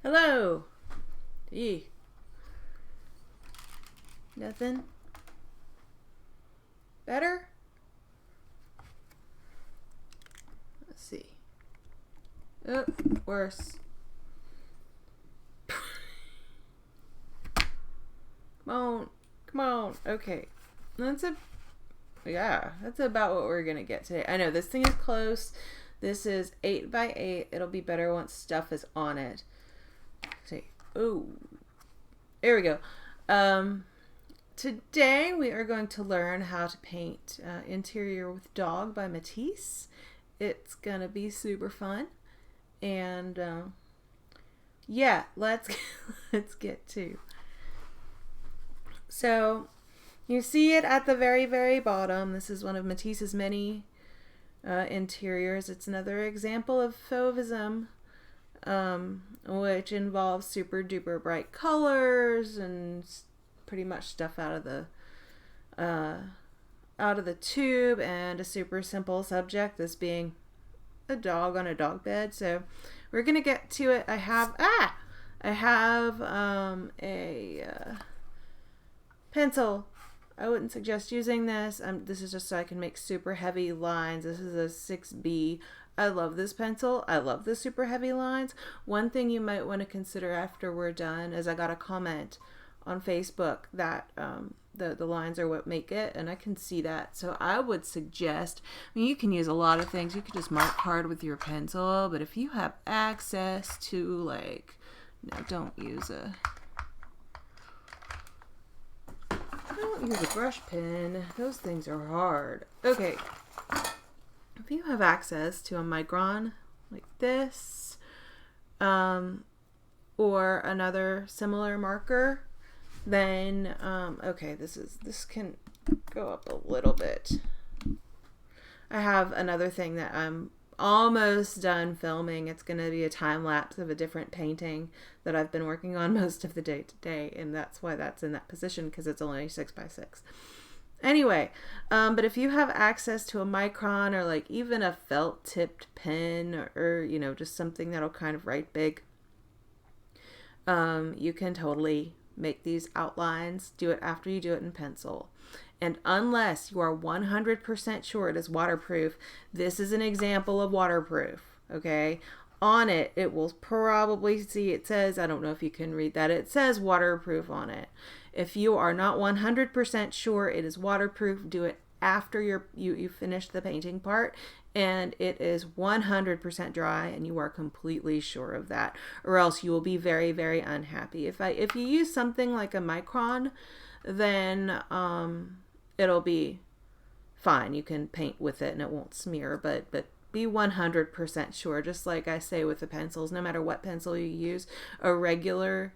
Hello. Eee. Nothing? Better? Let's see. Oh, worse. Come on. Come on. Okay. That's about what we're going to get today. I know this thing is close. This is 8 by 8. It'll be better once stuff is on it. See. Oh. There we go. Today we are going to learn how to paint Interior with Dog by Matisse. It's going to be super fun. And yeah, let's get to. So you see it at the very, very bottom. This is one of Matisse's many interiors. It's another example of Fauvism, which involves super duper bright colors and pretty much stuff out of the tube, and a super simple subject, this being a dog on a dog bed. So we're gonna get to it. I have a pencil. I wouldn't suggest using this. This is just so I can make super heavy lines. This is a 6B. I love this pencil. I love the super heavy lines. One thing you might want to consider after we're done is I got a comment on Facebook that the lines are what make it, and I can see that. So I would suggest, you can use a lot of things. You could just mark hard with your pencil, but if you have access to don't use a brush pen. Those things are hard. Okay. If you have access to a micron like this, or another similar marker, then okay, this can go up a little bit. I have another thing that I'm almost done filming. It's going to be a time lapse of a different painting that I've been working on most of the day today, and that's why that's in that position, because it's only 6 by 6. Anyway, but if you have access to a micron or even a felt tipped pen, or just something that'll kind of write big, you can totally make these outlines. Do it after you do it in pencil. And unless you are 100% sure it is waterproof, this is an example of waterproof, okay? On it, it will probably see, it says, I don't know if you can read that, it says waterproof on it. If you are not 100% sure it is waterproof, do it after you finish the painting part, and it is 100% dry, and you are completely sure of that, or else you will be very, very unhappy. If you use something like a micron, then it'll be fine. You can paint with it and it won't smear, but be 100% sure. Just like I say with the pencils, no matter what pencil you use, a regular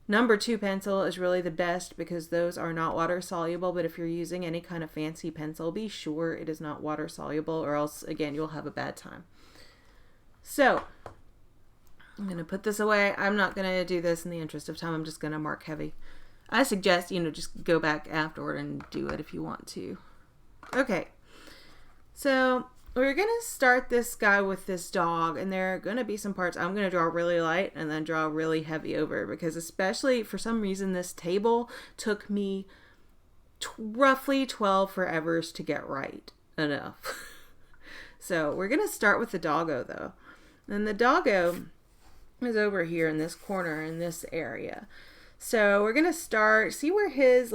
number 2 pencil is really the best, because those are not water soluble. But if you're using any kind of fancy pencil, be sure it is not water soluble, or else again you'll have a bad time. So I'm gonna put this away. I'm not gonna do this in the interest of time. I'm just gonna mark heavy. I suggest just go back afterward and do it if you want to. Okay, so we're going to start this guy with this dog, and there are going to be some parts I'm going to draw really light and then draw really heavy over, because especially for some reason this table took me roughly 12 forevers to get right enough. So we're going to start with the doggo though. And the doggo is over here in this corner in this area. So we're going to start, see where his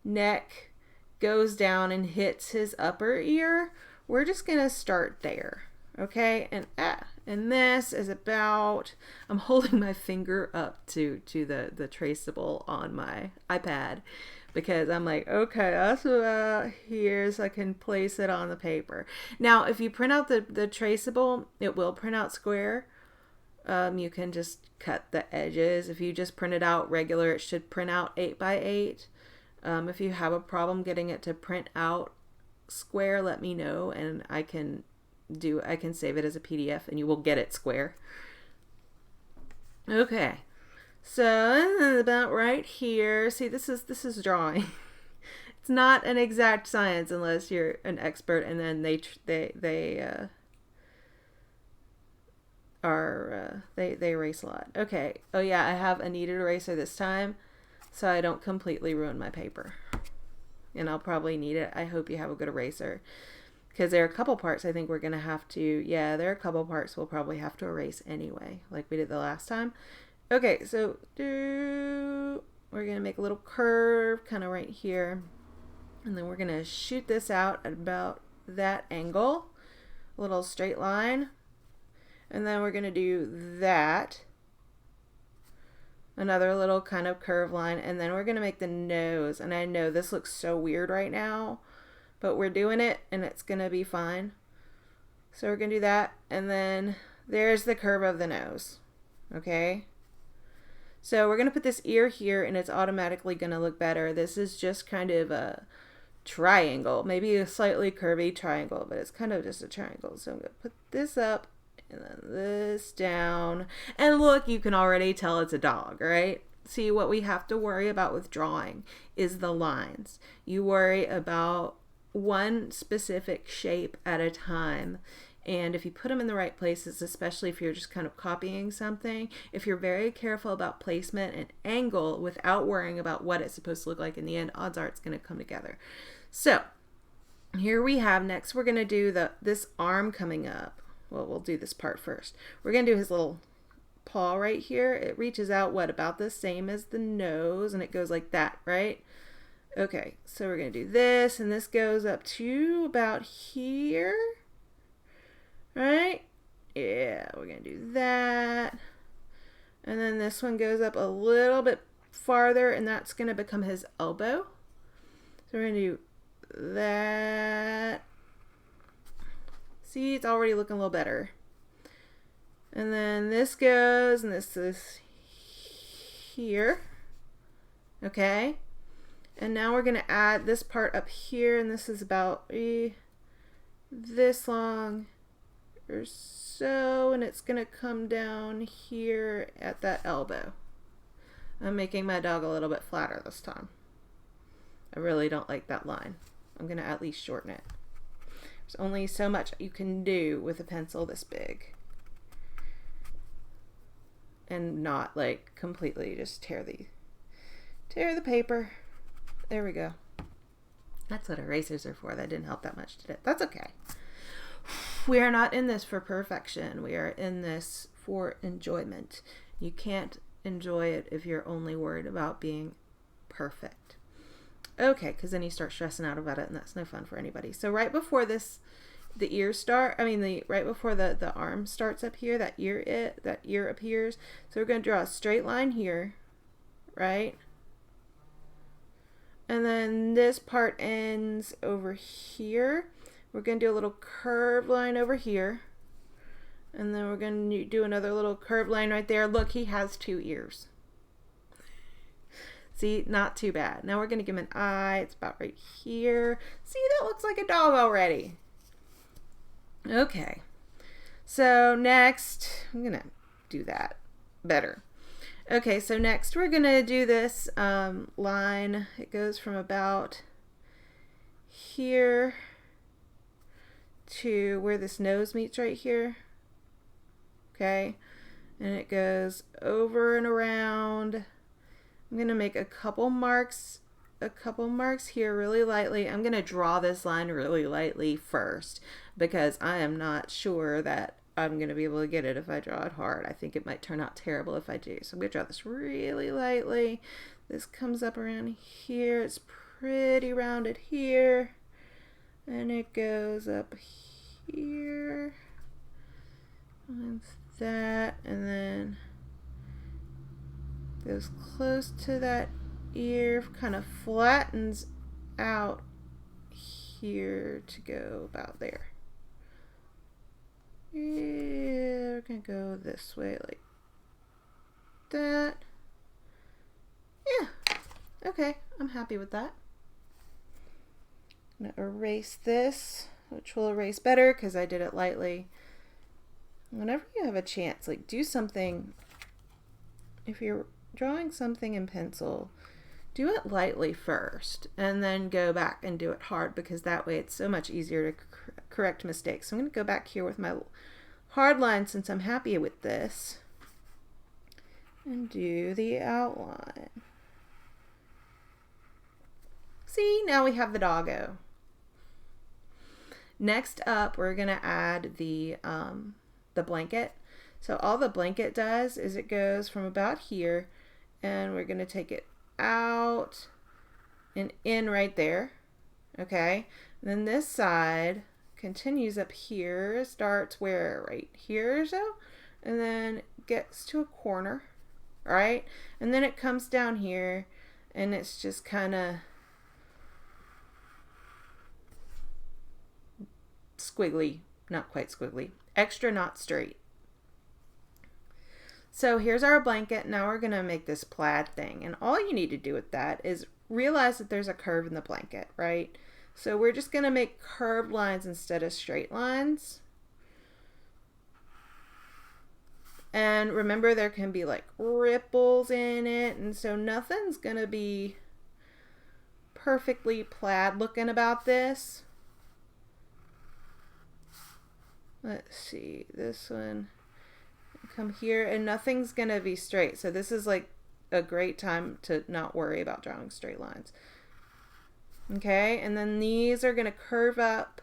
neck goes down and hits his upper ear? We're just going to start there. Okay? And this is about, I'm holding my finger up to the traceable on my iPad, because I'm like, okay, that's about here, so I can place it on the paper. Now, if you print out the traceable, it will print out square. You can just cut the edges. If you just print it out regular, it should print out 8 by 8. If you have a problem getting it to print out square, let me know, and I can save it as a PDF, and you will get it square. Okay, so about right here. See, this is drawing. It's not an exact science unless you're an expert, and then they they erase a lot. Okay. Oh yeah, I have a kneaded eraser this time, so I don't completely ruin my paper. And I'll probably need it. I hope you have a good eraser, because there are a couple parts I think we're gonna have to. Yeah, there are a couple parts we'll probably have to erase anyway, like we did the last time. Okay, so we're gonna make a little curve, kind of right here, and then we're gonna shoot this out at about that angle, a little straight line. And then we're going to do that. Another little kind of curve line. And then we're going to make the nose. And I know this looks so weird right now, but we're doing it and it's going to be fine. So we're going to do that. And then there's the curve of the nose. Okay. So we're going to put this ear here and it's automatically going to look better. This is just kind of a triangle. Maybe a slightly curvy triangle, but it's kind of just a triangle. So I'm going to put this up. And then this down. And look, you can already tell it's a dog, right? See, what we have to worry about with drawing is the lines. You worry about one specific shape at a time. And if you put them in the right places, especially if you're just kind of copying something, if you're very careful about placement and angle without worrying about what it's supposed to look like in the end, odds are it's going to come together. So here we have, next we're going to do this arm coming up. Well, we'll do this part first. We're going to do his little paw right here. It reaches out, about the same as the nose, and it goes like that, right? Okay, so we're going to do this, and this goes up to about here, right? Yeah, we're going to do that. And then this one goes up a little bit farther, and that's going to become his elbow. So we're going to do that. See, it's already looking a little better. And then this goes, and this is here. Okay. And now we're going to add this part up here, and this is about this long or so, and it's going to come down here at that elbow. I'm making my dog a little bit flatter this time. I really don't like that line. I'm going to at least shorten it. There's only so much you can do with a pencil this big. And not like completely just tear the paper. There we go. That's what erasers are for. That didn't help that much, did it? That's okay. We are not in this for perfection. We are in this for enjoyment. You can't enjoy it if you're only worried about being perfect. Okay, because then you start stressing out about it, and that's no fun for anybody. So right before right before the arm starts up here, that ear appears. So we're going to draw a straight line here, right? And then this part ends over here. We're going to do a little curved line over here. And then we're going to do another little curved line right there. Look, he has 2 ears. See, not too bad. Now we're going to give him an eye. It's about right here. See, that looks like a dog already. Okay. So next, I'm going to do that better. Okay, so next we're going to do this line. It goes from about here to where this nose meets right here. Okay. And it goes over and around. I'm going to make a couple marks here really lightly. I'm going to draw this line really lightly first because I am not sure that I'm going to be able to get it if I draw it hard. I think it might turn out terrible if I do. So I'm going to draw this really lightly. This comes up around here. It's pretty rounded here. And it goes up here. And that. And then goes close to that ear, kind of flattens out here to go about there. Yeah, we're gonna go this way like that. Yeah, okay, I'm happy with that. I'm gonna erase this, which will erase better because I did it lightly. Whenever you have a chance, like do something. If you're drawing something in pencil, do it lightly first and then go back and do it hard because that way it's so much easier to correct mistakes. So I'm going to go back here with my hard line since I'm happy with this and do the outline. See, now we have the doggo. Next up, we're gonna add the blanket. So all the blanket does is it goes from about here, and we're gonna take it out and in right there. Okay, and then this side continues up here, starts where? Right here, so, and then gets to a corner, right? And then it comes down here, and it's just kind of squiggly, not quite squiggly, extra not straight. So here's our blanket. Now we're gonna make this plaid thing, and all you need to do with that is realize that there's a curve in the blanket, right? So we're just gonna make curved lines instead of straight lines. And remember, there can be like ripples in it, and so nothing's gonna be perfectly plaid looking about this. Let's see, this one, come here, and nothing's gonna be straight. So this is like a great time to not worry about drawing straight lines. Okay, and then these are gonna curve up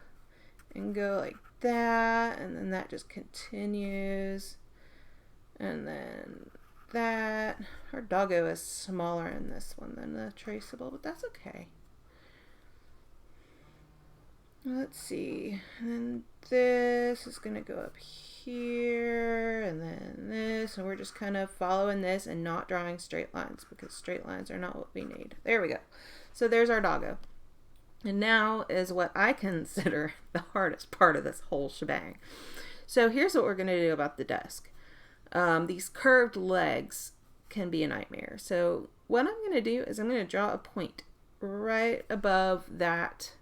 and go like that, and then that just continues, and then that. Our doggo is smaller in this one than the traceable, but that's okay. Let's see, and then this is gonna go up here, and then this, and we're just kind of following this and not drawing straight lines because straight lines are not what we need. There we go. So there's our doggo. And now is what I consider the hardest part of this whole shebang. So here's what we're gonna do about the desk. These curved legs can be a nightmare. So what I'm gonna do is I'm gonna draw a point right above that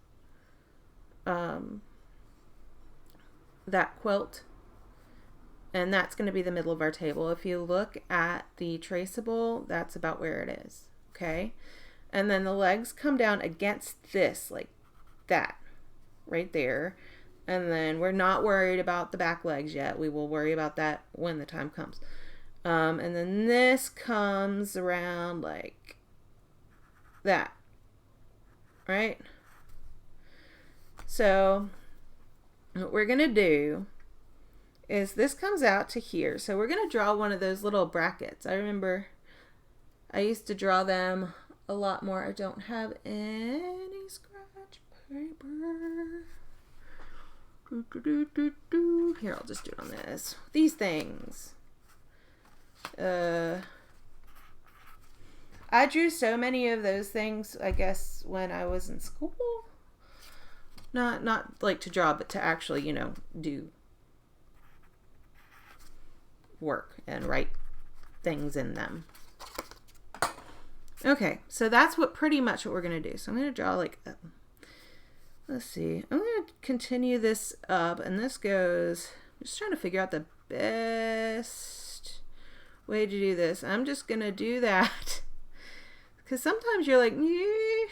that quilt, and that's going to be the middle of our table. If you look at the traceable, that's about where it is. Okay, and then the legs come down against this like that right there, and then we're not worried about the back legs yet. We will worry about that when the time comes. And then this comes around like that, right? So what we're gonna do is this comes out to here. So we're gonna draw one of those little brackets. I remember I used to draw them a lot more. I don't have any scratch paper. Here, I'll just do it on this. These things. I drew so many of those things, I guess, when I was in school. Not like to draw, but to actually, you know, do work and write things in them. Okay, so that's pretty much what we're going to do. So I'm going to draw like, let's see, I'm going to continue this up, and this goes, I'm just trying to figure out the best way to do this. I'm just going to do that because sometimes you're like, yeah,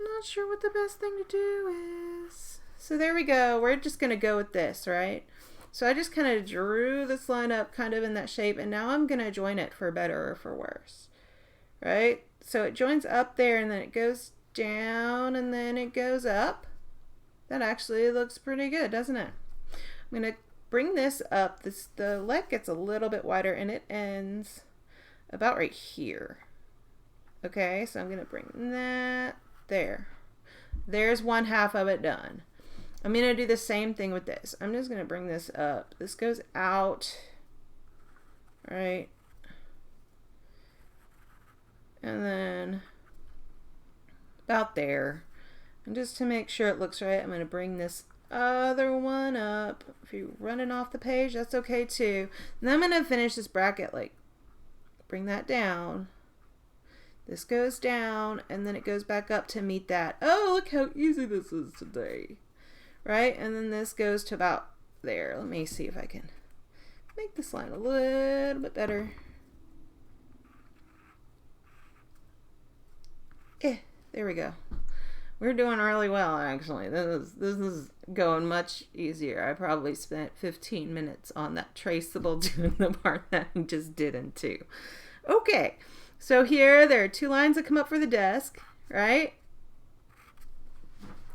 not sure what the best thing to do is. So there we go. We're just going to go with this, right? So I just kind of drew this line up kind of in that shape, and now I'm going to join it for better or for worse, right? So it joins up there, and then it goes down, and then it goes up. That actually looks pretty good, doesn't it? I'm going to bring this up. The leg gets a little bit wider, and it ends about right here. Okay, so I'm going to bring that there. There's one half of it done. I'm going to do the same thing with this. I'm just going to bring this up. This goes out, right? And then about there. And just to make sure it looks right, I'm going to bring this other one up. If you're running off the page, that's okay too. And then I'm going to finish this bracket, like bring that down. This goes down, and then it goes back up to meet that. Oh, look how easy this is today. Right? And then this goes to about there. Let me see if I can make this line a little bit better. There we go. We're doing really well, actually. This is going much easier. I probably spent 15 minutes on that traceable doing the part that I just didn't do. Okay, so here there are 2 lines that come up for the desk, right?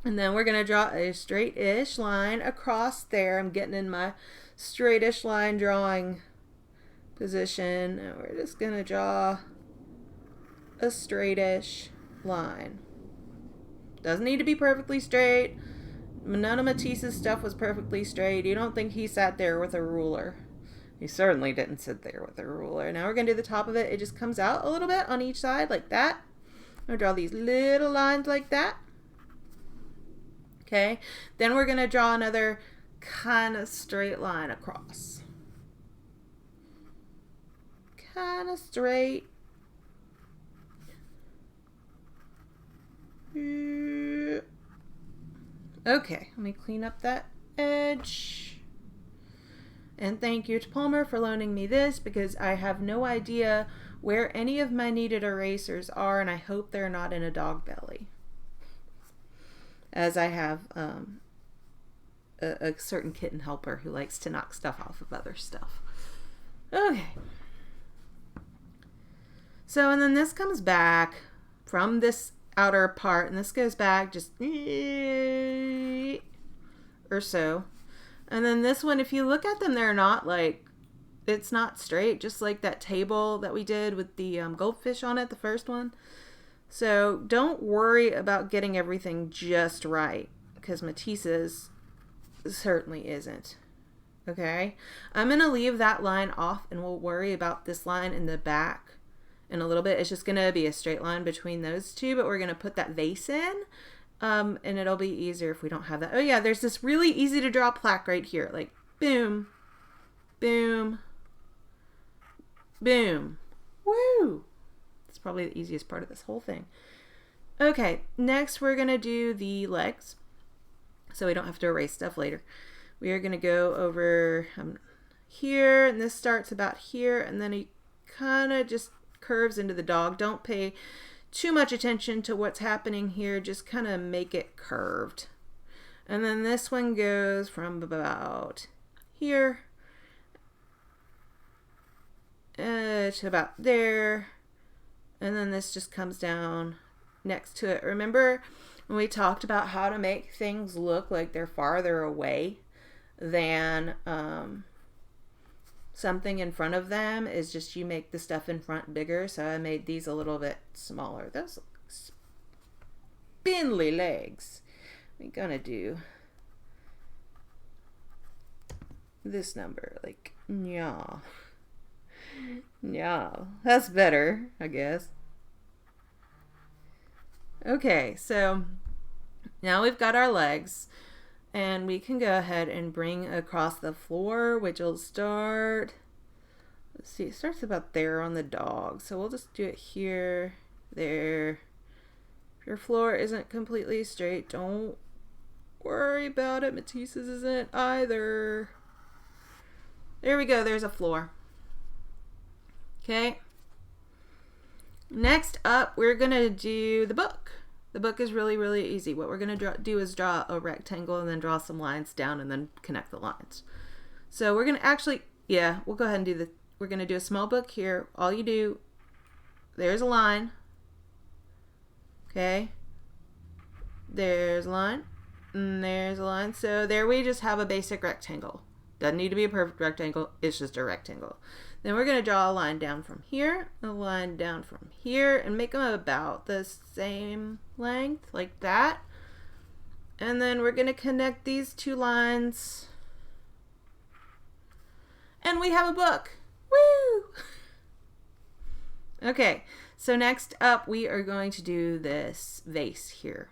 And then we're going to draw a straight-ish line across there. I'm getting in my straight-ish line drawing position. And we're just going to draw a straight-ish line. Doesn't need to be perfectly straight. None of Matisse's stuff was perfectly straight. You don't think he sat there with a ruler. He certainly didn't sit there with a ruler. Now we're going to do the top of it. It just comes out a little bit on each side like that. I'm going to draw these little lines like that. Okay. Then we're going to draw another kind of straight line across. Kind of straight. Okay, let me clean up that edge. And thank you to Palmer for loaning me this because I have no idea where any of my needed erasers are, and I hope they're not in a dog belly. As I have a certain kitten helper who likes to knock stuff off of other stuff. Okay. So, and then this comes back from this outer part, and this goes back just or so. And then this one, if you look at them, they're not like, it's not straight, just like that table that we did with the goldfish on it, the first one. So don't worry about getting everything just right, because Matisse's certainly isn't. Okay, I'm going to leave that line off, and we'll worry about this line in the back in a little bit. It's just going to be a straight line between those two, but we're going to put that vase in, and it'll be easier if we don't have that. Oh yeah, there's this really easy to draw plaque right here, like boom, boom, boom, woo. It's probably the easiest part of this whole thing. Okay, next we're going to do the legs, so we don't have to erase stuff later. We are going to go over here, and this starts about here, and then he kind of just curves into the dog. Don't pay too much attention to what's happening here, just kind of make it curved. And then this one goes from about here to about there, and then this just comes down next to it. Remember when we talked about how to make things look like they're farther away than something in front of them? Is just you make the stuff in front bigger. So I made these a little bit smaller. Those look spindly legs. We're gonna do this number, like yeah, that's better, I guess. Okay, so now we've got our legs. And we can go ahead and bring across the floor, which will start, let's see, it starts about there on the dog. So we'll just do it here, there. If your floor isn't completely straight, don't worry about it. Matisse's isn't either. There we go, there's a floor. Okay. Next up, we're going to do the book. The book is really, really easy. What we're going to do is draw a rectangle and then draw some lines down and then connect the lines. So we're going to actually, yeah, we'll go ahead and do we're going to do a small book here. All you do, there's a line. Okay. There's a line. And there's a line. So there we just have a basic rectangle. Doesn't need to be a perfect rectangle. It's just a rectangle. Then we're going to draw a line down from here, a line down from here, and make them about the same length, like that. And then we're going to connect these 2 lines. And we have a book. Woo! Okay, so next up we are going to do this vase here.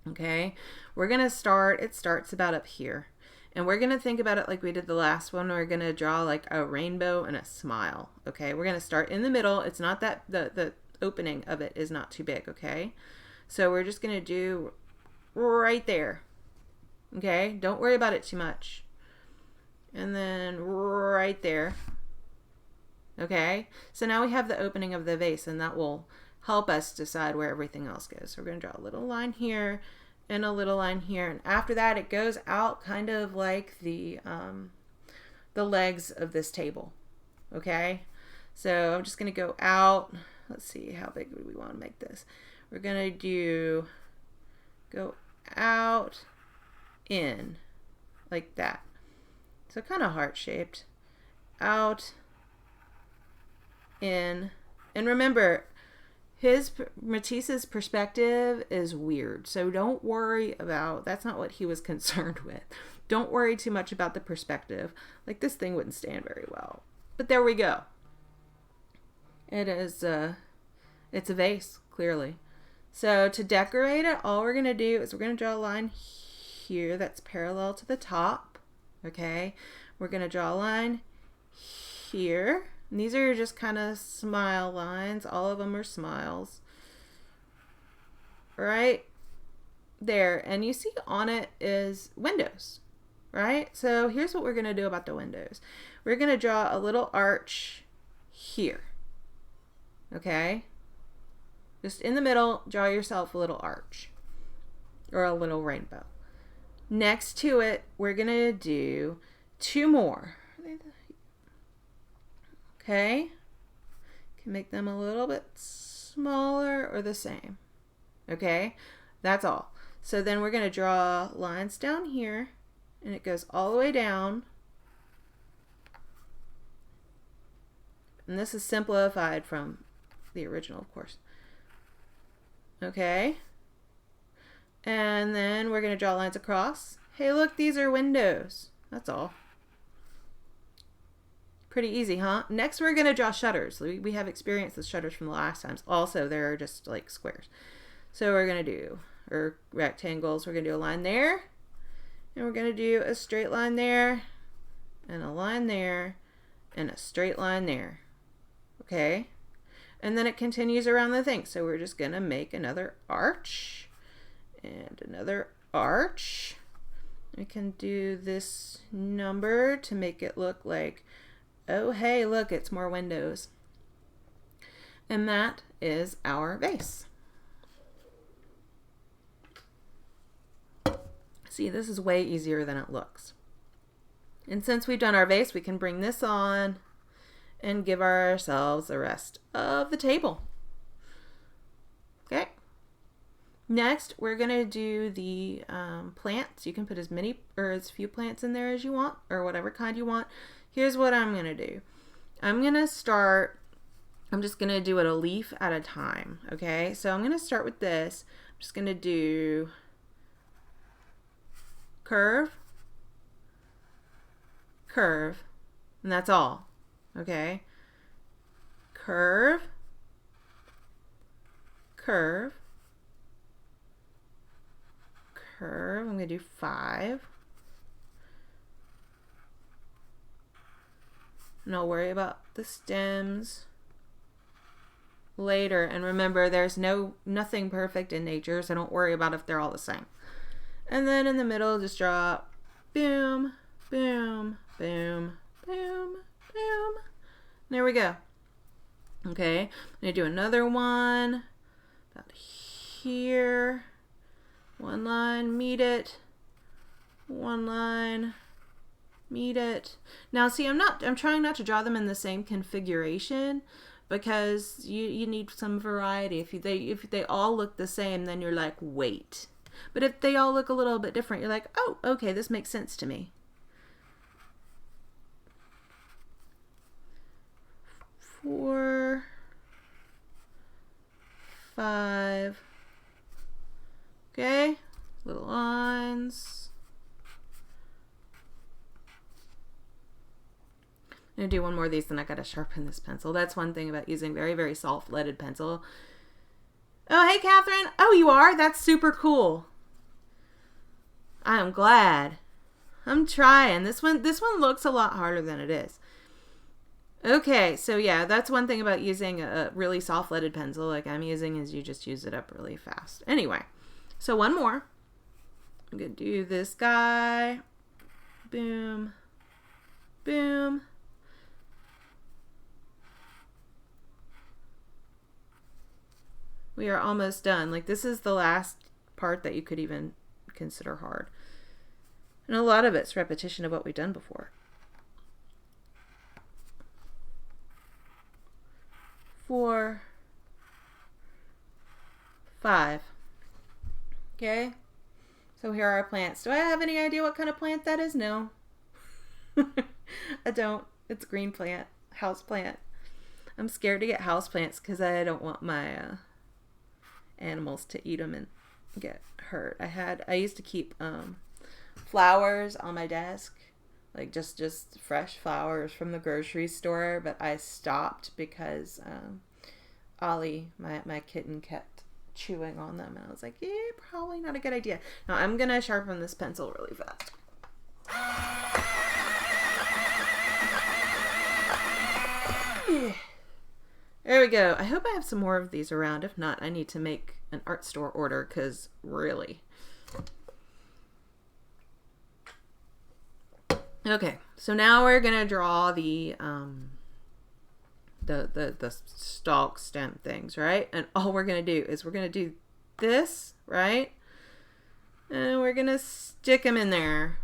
Okay, we're going to start, it starts about up here. And we're going to think about it like we did the last one. We're going to draw like a rainbow and a smile. Okay, we're going to start in the middle. It's not that the opening of it is not too big. Okay, so we're just going to do right there. Okay, don't worry about it too much. And then right there. Okay, so now we have the opening of the vase, and that will help us decide where everything else goes. So we're going to draw a little line here and a little line here. And after that, it goes out kind of like the legs of this table. Okay. So I'm just going to go out. Let's see, how big do we want to make this? We're going to go out, in, like that. So kind of heart-shaped. Out, in. And remember, Matisse's perspective is weird. So don't worry about, that's not what he was concerned with. Don't worry too much about the perspective. Like, this thing wouldn't stand very well. But there we go. It is, it's a vase, clearly. So to decorate it, all we're going to do is we're going to draw a line here that's parallel to the top. Okay. We're going to draw a line here. And these are just kind of smile lines. All of them are smiles. Right there. And you see on it is windows. Right? So here's what we're going to do about the windows. We're going to draw a little arch here. Okay? Just in the middle, draw yourself a little arch or a little rainbow. Next to it, we're going to do 2 more. Okay? Can make them a little bit smaller or the same. Okay? That's all. So then we're going to draw lines down here, and it goes all the way down. And this is simplified from the original, of course. Okay. And then we're going to draw lines across. Hey, look, these are windows. That's all. Pretty easy, huh? Next, we're going to draw shutters. We have experienced the shutters from the last times. Also, they're just like squares. So we're going to do, or rectangles. We're going to do a line there. And we're going to do a straight line there. And a line there. And a straight line there. Okay. And then it continues around the thing. So we're just going to make another arch and another arch. We can do this number to make it look like, oh, hey, look, it's more windows. And that is our vase. See, this is way easier than it looks. And since we've done our vase, we can bring this on and give ourselves the rest of the table. Okay. Next, we're going to do the plants. You can put as many or as few plants in there as you want, or whatever kind you want. Here's what I'm going to do. I'm just going to do it a leaf at a time. Okay. So I'm going to start with this. I'm just going to do curve, curve, and that's all. Okay, curve, curve, curve. I'm going to do 5. And I'll worry about the stems later. And remember, there's nothing perfect in nature, so don't worry about if they're all the same. And then in the middle, just draw boom, boom, boom, boom, boom. There we go. Okay, I'm going to do another one about here. One line, meet it. One line, meet it. Now see, I'm trying not to draw them in the same configuration because you need some variety. If they all look the same, then you're like, wait. But if they all look a little bit different, you're like, oh, okay, this makes sense to me. 4, 5. Okay, little lines. I'm going to do one more of these, then I got to sharpen this pencil. That's one thing about using very, very soft leaded pencil. Oh, hey, Catherine. Oh, you are? That's super cool. I am glad. I'm trying. This one looks a lot harder than it is. Okay, so yeah, that's one thing about using a really soft leaded pencil like I'm using is you just use it up really fast. Anyway, so one more. I'm going to do this guy. Boom. Boom. We are almost done. Like, this is the last part that you could even consider hard. And a lot of it's repetition of what we've done before. 4, 5. Okay? So here are our plants. Do I have any idea what kind of plant that is? No. I don't. It's green plant. House plant. I'm scared to get house plants because I don't want my animals to eat them and get hurt. I used to keep flowers on my desk, like just fresh flowers from the grocery store, but I stopped because Ollie, my kitten, kept chewing on them, and I was like, yeah, probably not a good idea. Now I'm gonna sharpen this pencil really fast. There we go. I hope I have some more of these around. If not, I need to make an art store order, because really. Okay, so now we're gonna draw the stalk stem things, right? And all we're gonna do is we're gonna do this, right? And we're gonna stick them in there.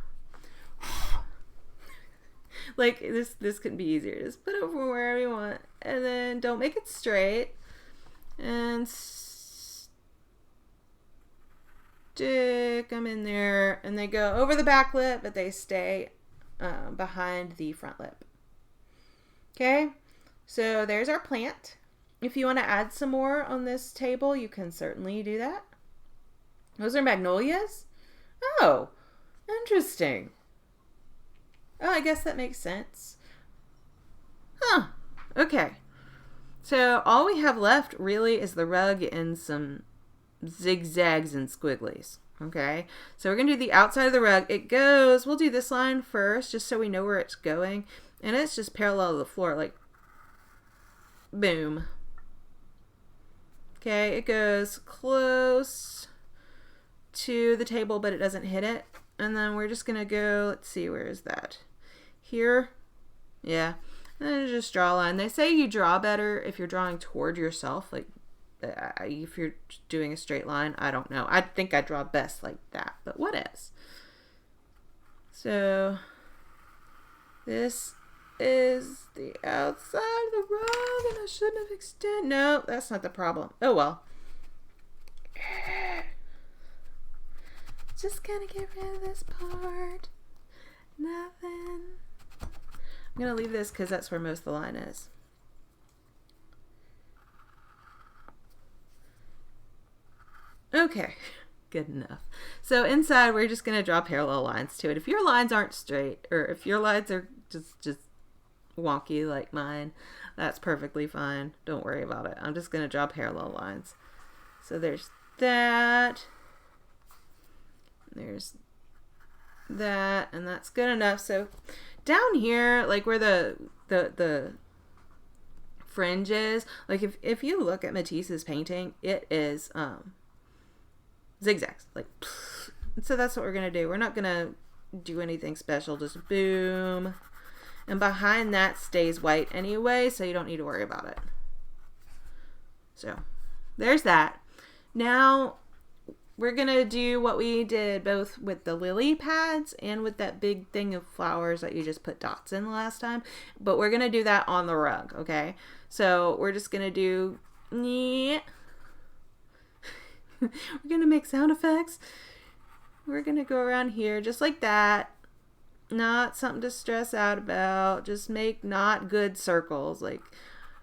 Like, this could be easier. Just put it over wherever you want. And then don't make it straight. And stick them in there. And they go over the back lip, but they stay behind the front lip. Okay? So there's our plant. If you want to add some more on this table, you can certainly do that. Those are magnolias? Oh, interesting. Oh, I guess that makes sense. Huh. Okay. So all we have left really is the rug and some zigzags and squigglies. Okay. So we're going to do the outside of the rug. It goes, we'll do this line first just so we know where it's going. And it's just parallel to the floor, like boom. Okay. It goes close to the table, but it doesn't hit it. And then we're just going to go, let's see, where is that? Here? Yeah. And then just draw a line. They say you draw better if you're drawing toward yourself. Like, if you're doing a straight line, I don't know. I think I draw best like that, but what is? So, this is the outside of the rug, and I shouldn't have extended. No, that's not the problem. Oh, well. Just gonna get rid of this part. Nothing. I'm gonna leave this because that's where most of the line is. Okay, good enough. So inside we're just gonna draw parallel lines to it. If your lines aren't straight, or if your lines are just wonky like mine, that's perfectly fine. Don't worry about it. I'm just gonna draw parallel lines. So there's that. There's that, and that's good enough. So down here, like where the fringe is, like if you look at Matisse's painting, it is zigzags, like, so that's what we're gonna do. We're not gonna do anything special, just boom, and behind that stays white anyway, so you don't need to worry about it. So there's that. Now we're going to do what we did both with the lily pads and with that big thing of flowers that you just put dots in the last time. But we're going to do that on the rug, okay? So we're just going to do... we're going to make sound effects. We're going to go around here just like that. Not something to stress out about. Just make not good circles. Like,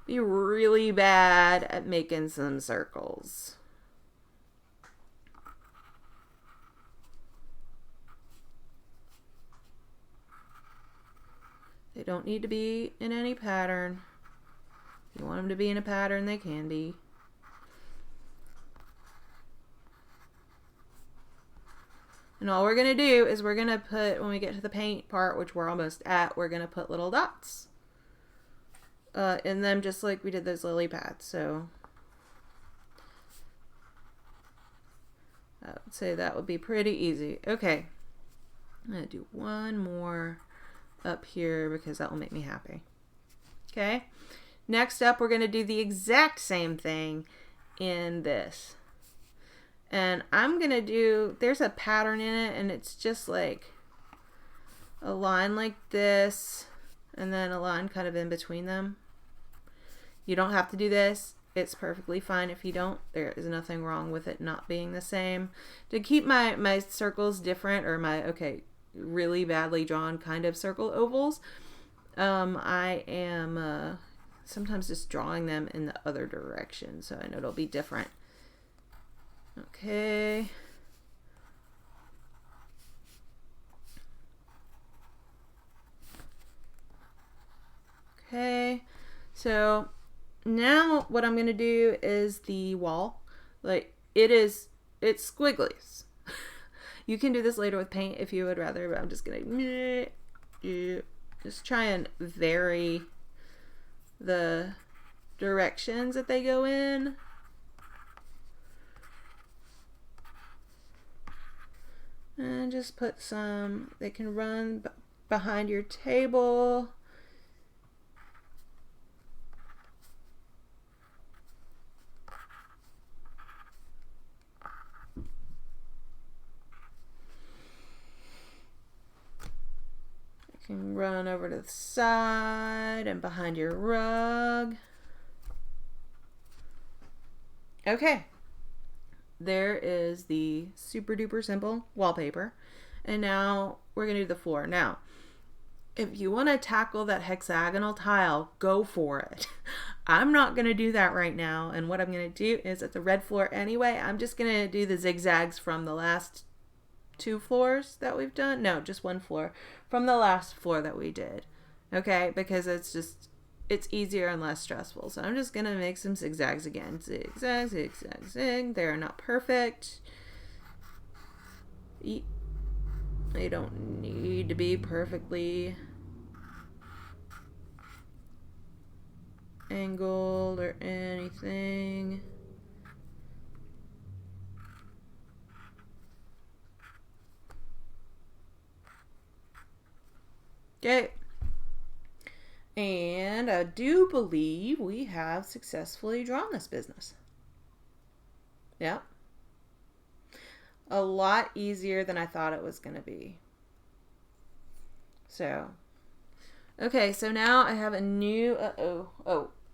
be really bad at making some circles. They don't need to be in any pattern. If you want them to be in a pattern, they can be. And all we're going to do is we're going to put, when we get to the paint part, which we're almost at, we're going to put little dots in them just like we did those lily pads. So I would say that would be pretty easy. Okay. I'm going to do one more up here because that will make me happy. Okay. Next up, we're going to do the exact same thing in this. And I'm going to do, there's a pattern in it, and it's just like a line like this, and then a line kind of in between them. You don't have to do this. It's perfectly fine if you don't. There is nothing wrong with it not being the same. To keep my circles different, or my, really badly drawn kind of circle ovals, I am sometimes just drawing them in the other direction, so I know it'll be different. Okay. Okay, so now what I'm going to do is the wall. Like, it's squigglies. You can do this later with paint if you would rather, but I'm just going to just try and vary the directions that they go in. And just put some, they can run behind your table. Can run over to the side and behind your rug. Okay, there is the super duper simple wallpaper, and now we're gonna do the floor. Now, if you want to tackle that hexagonal tile, go for it. I'm not gonna do that right now, and what I'm gonna do is, at the red floor anyway, I'm just gonna do the zigzags from the last 2 floors that we've done. No, just 1 floor from the last floor that we did. Okay, because it's easier and less stressful. So I'm just gonna make some zigzags again. Zigzag, zigzag, zig. They're not perfect. They don't need to be perfectly angled or anything. Okay, and I do believe we have successfully drawn this business. Yeah. A lot easier than I thought it was going to be. So, okay, so now I have a new,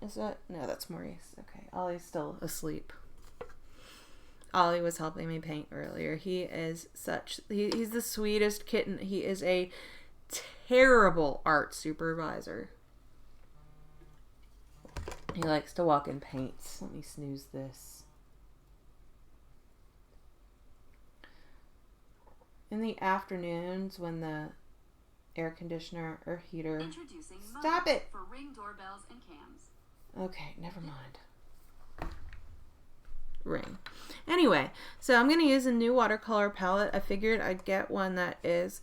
is that, no, that's Maurice. Okay, Ollie's still asleep. Ollie was helping me paint earlier. He is he's the sweetest kitten. He is a terrible art supervisor. He likes to walk in paints. Let me snooze this. In the afternoons when the air conditioner or heater... Stop it! For Ring doorbells and cams. Okay, never mind. Ring. Anyway, so I'm going to use a new watercolor palette. I figured I'd get one that is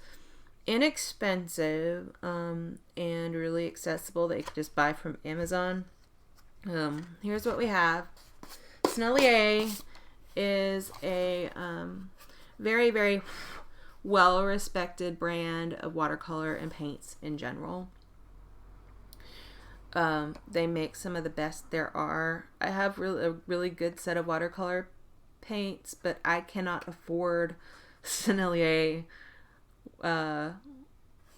inexpensive and really accessible that you can just buy from Amazon. Here's what we have. Sennelier is a very, very well-respected brand of watercolor and paints in general. They make some of the best there are. I have a really good set of watercolor paints, but I cannot afford Sennelier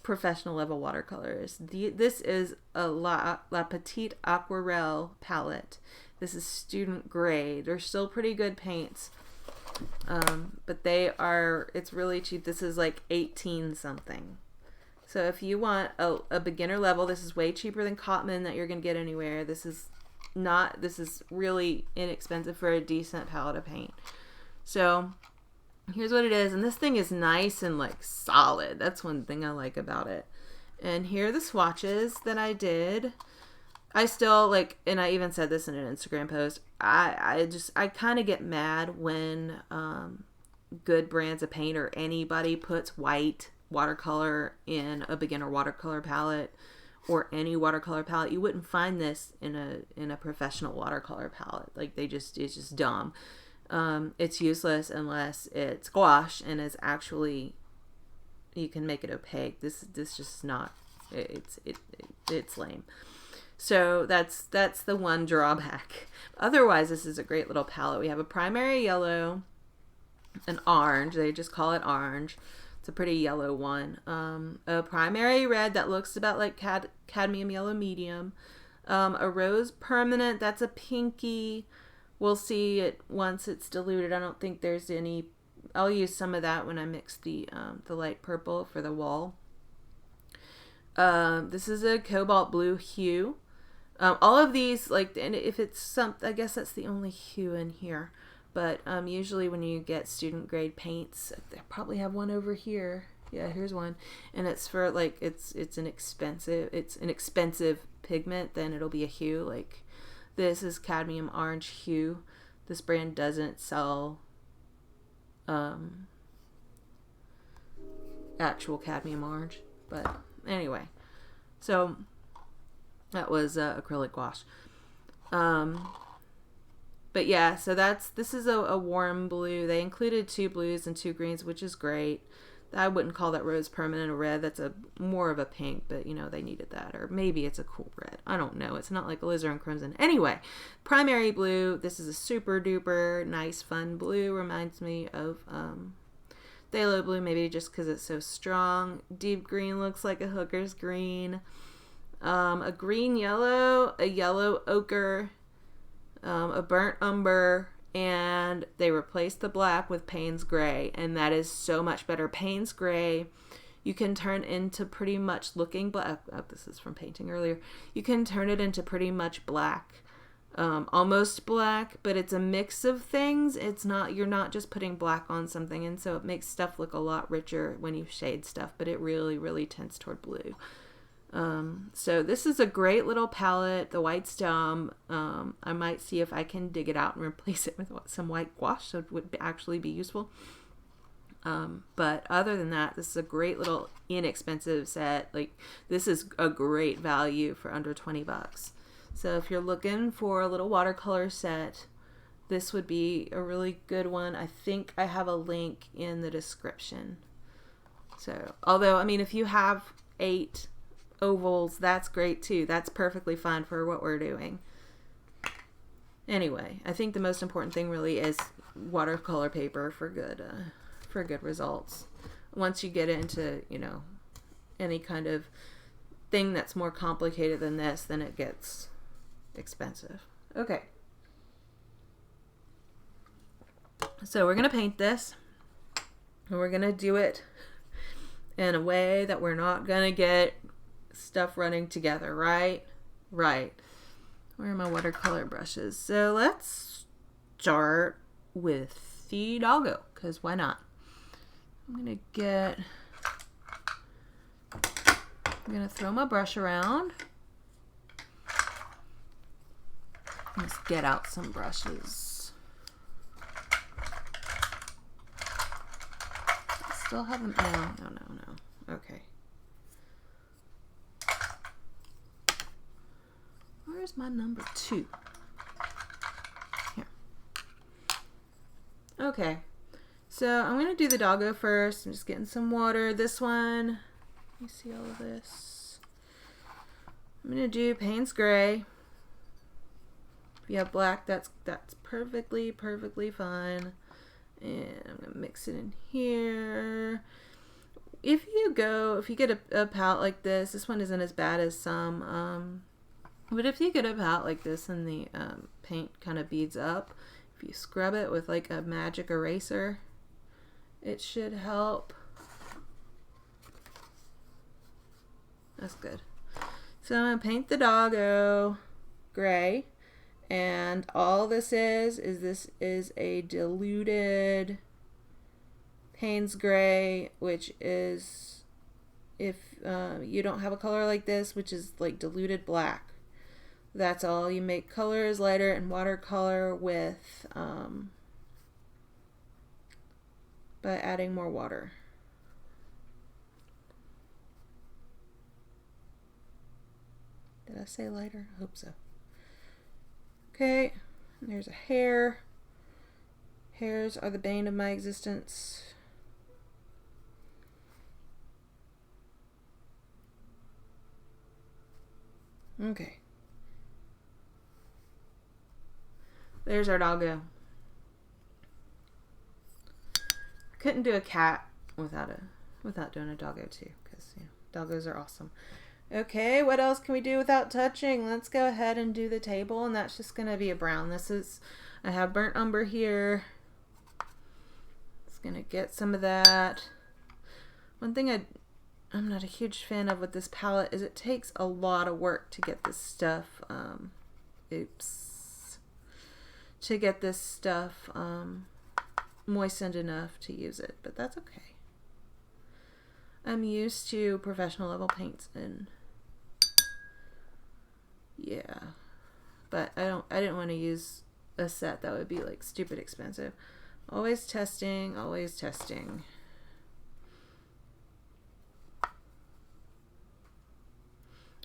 professional level watercolors. This is a La Petite Aquarelle palette. This is student grade. They're still pretty good paints, but it's really cheap. This is like 18 something. So if you want a beginner level, this is way cheaper than Cotman that you're going to get anywhere. This is really inexpensive for a decent palette of paint. So here's what it is. And this thing is nice and like solid. That's one thing I like about it. And here are the swatches that I did. I still and I even said this in an Instagram post, I kind of get mad when good brands of paint or anybody puts white watercolor in a beginner watercolor palette or any watercolor palette. You wouldn't find this in a professional watercolor palette. It's just dumb. It's useless unless it's gouache and is actually, you can make it opaque. This just not, it's lame. So that's the one drawback. Otherwise, this is a great little palette. We have a primary yellow, an orange. They just call it orange. It's a pretty yellow one. A primary red that looks about like cadmium yellow medium. A rose permanent. That's a pinky. We'll see it once it's diluted. I don't think there's any. I'll use some of that when I mix the light purple for the wall. This is a cobalt blue hue. All of these, like, and if it's I guess that's the only hue in here. But usually when you get student grade paints, they probably have one over here. Yeah, here's one, and it's for like it's an expensive pigment. Then it'll be a hue. Like this is cadmium orange hue. This brand doesn't sell actual cadmium orange, but anyway, so that was acrylic gouache. But yeah, so this is a warm blue. They included 2 blues and 2 greens, which is great. I wouldn't call that rose permanent a red. That's more of a pink, but they needed that. Or maybe it's a cool red. I don't know. It's not like alizarin crimson. Anyway, primary blue. This is a super duper nice fun blue. Reminds me of phthalo blue, maybe just because it's so strong. Deep green looks like a hooker's green. A green yellow, a yellow ochre, a burnt umber, and they replaced the black with Payne's gray, and that is so much better. Payne's gray you can turn into pretty much looking black. This is from painting earlier. You can turn it into pretty much black, almost black, but it's a mix of things. You're not just putting black on something, and so it makes stuff look a lot richer when you shade stuff, but it really, really tends toward blue. So this is a great little palette. The white's dumb. I might see if I can dig it out and replace it with some white gouache, so it would actually be useful. But other than that, this is a great little inexpensive set. Like, this is a great value for under $20. So if you're looking for a little watercolor set, this would be a really good one. I think I have a link in the description. So, although, I mean, if you have 8 ovals, that's great too. That's perfectly fine for what we're doing. Anyway, I think the most important thing really is watercolor paper for good results. Once you get into any kind of thing that's more complicated than this, then it gets expensive. Okay, so we're gonna paint this, and we're gonna do it in a way that we're not gonna get stuff running together, right? Right. Where are my watercolor brushes? So let's start with the doggo, because why not? I'm gonna throw my brush around. Let's get out some brushes. I still haven't. No. Okay. Where's my number 2? Here. Okay. So I'm going to do the doggo first. I'm just getting some water. This one, let me see all of this. I'm going to do Payne's gray. If you have black, that's perfectly fine. And I'm going to mix it in here. If you get a palette like this one isn't as bad as some, but if you get a palette like this and the paint kind of beads up, if you scrub it with like a magic eraser, it should help. That's good. So I'm going to paint the doggo gray, and all this is a diluted Payne's gray, which is, if you don't have a color like this, which is like diluted black. That's all. You make colors lighter in watercolor with by adding more water. Did I say lighter? I hope so. Okay, there's a hair. Hairs are the bane of my existence. Okay. There's our doggo. Couldn't do a cat without doing a doggo too, because doggos are awesome. Okay, what else can we do without touching? Let's go ahead and do the table, and that's just gonna be a brown. I have burnt umber here. It's gonna get some of that. One thing I'm not a huge fan of with this palette is it takes a lot of work to get this stuff. To get this stuff moistened enough to use it, but that's okay. I'm used to professional level paints, and yeah, but I didn't want to use a set that would be like stupid expensive. Always testing, always testing.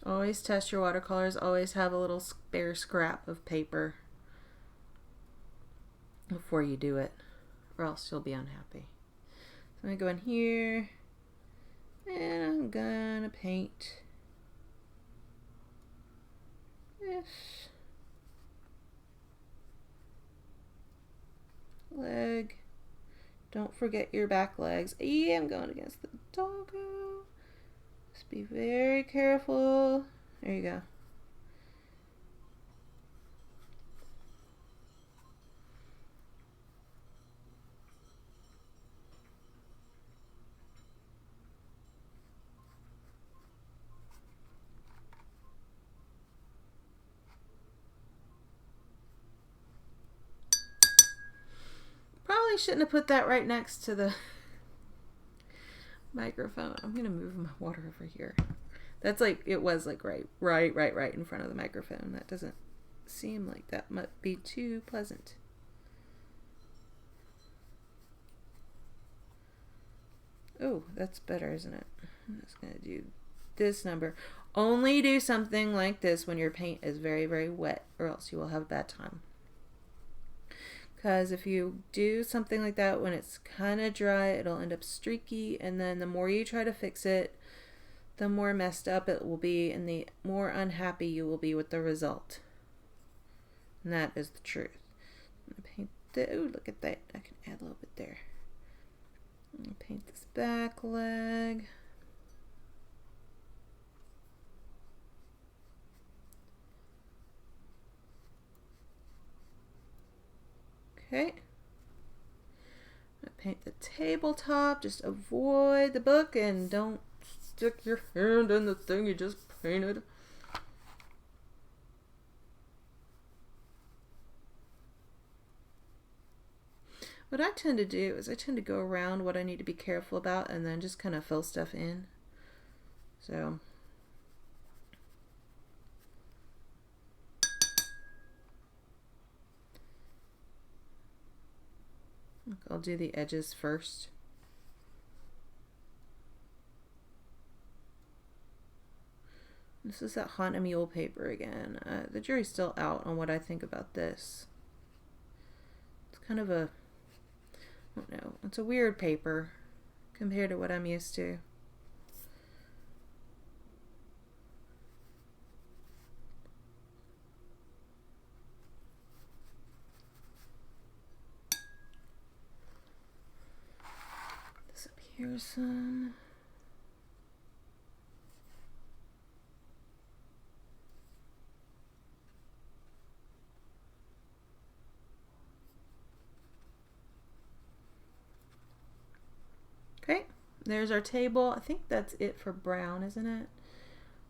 Always test your watercolors. Always have a little spare scrap of paper before you do it, or else you'll be unhappy. So I'm gonna go in here and I'm gonna paint this leg. Don't forget your back legs. Yeah, I'm going against the doggo. Just be very careful. There you go. Probably shouldn't have put that right next to the microphone. I'm gonna move my water over here. That's like, it was like right in front of the microphone. That doesn't seem like that might be too pleasant. Oh, that's better, isn't it? I'm just gonna do this number. Only do something like this when your paint is very, very wet, or else you will have a bad time. Because if you do something like that when it's kind of dry, it'll end up streaky, and then the more you try to fix it, the more messed up it will be, and the more unhappy you will be with the result. And that is the truth. I'm gonna paint the, ooh, look at that. I can add a little bit there. I'm gonna paint this back leg. Okay. I'm gonna paint the tabletop. Just avoid the book and don't stick your hand in the thing you just painted. What I tend to do is I tend to go around what I need to be careful about and then just kind of fill stuff in. So I'll do the edges first. This is that Haunted Mule paper again. The jury's still out on what I think about this. It's kind of a, I don't know, it's a weird paper compared to what I'm used to. This up here some. Okay, there's our table. I think that's it for brown, isn't it?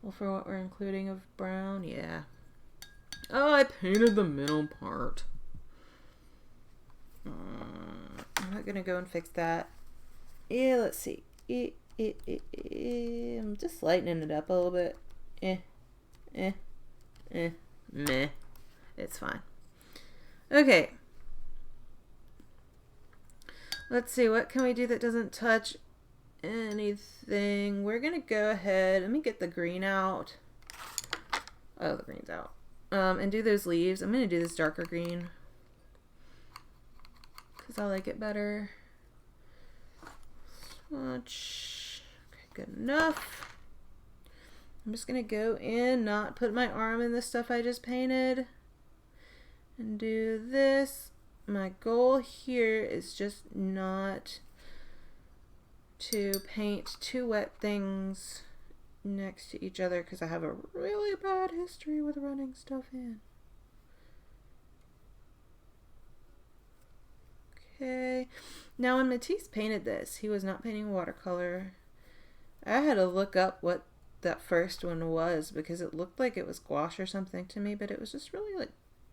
Well, for what we're including of brown, yeah. Oh, I painted the middle part. I'm not gonna go and fix that. Yeah, let's see. I'm just lightening it up a little bit. Meh. It's fine. Okay. Let's see, what can we do that doesn't touch anything? We're gonna go ahead, let me get the green out. Oh, the green's out. And do those leaves. I'm gonna do this darker green because I like it better. Swatch. Okay, good enough. I'm just gonna go in, not put my arm in the stuff I just painted, and do this. My goal here is just not to paint two wet things next to each other because I have a really bad history with running stuff in. Okay, now when Matisse painted this, he was not painting watercolor. I had to look up what that first one was because it looked like it was gouache or something to me, but it was just really like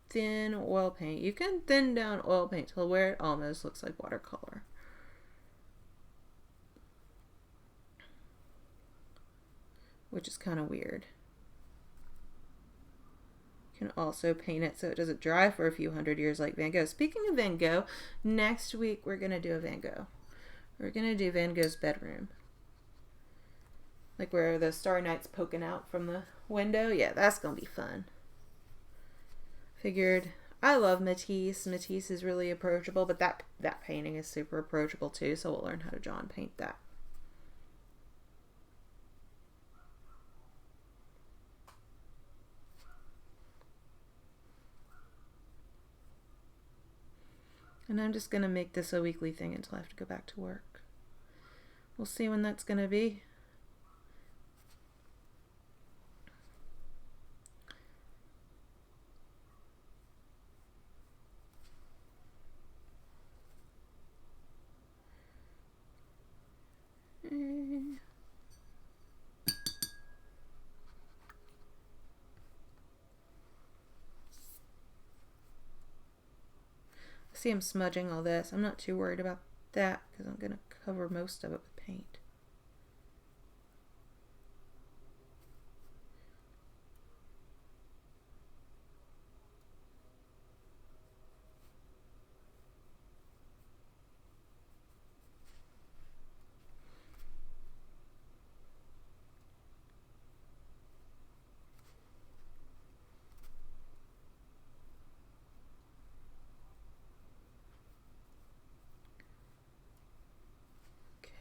thin oil paint. You can thin down oil paint till where it almost looks like watercolor. Which is kind of weird. You can also paint it so it doesn't dry for a few hundred years like Van Gogh. Speaking of Van Gogh, next week we're going to do a Van Gogh. We're going to do Van Gogh's bedroom. Like where the Starry Night's poking out from the window. Yeah, that's going to be fun. Figured, I love Matisse. Matisse is really approachable, but that painting is super approachable too, so we'll learn how to draw and paint that. And I'm just going to make this a weekly thing until I have to go back to work. We'll see when that's going to be. See, I'm smudging all this. I'm not too worried about that because I'm going to cover most of it with paint.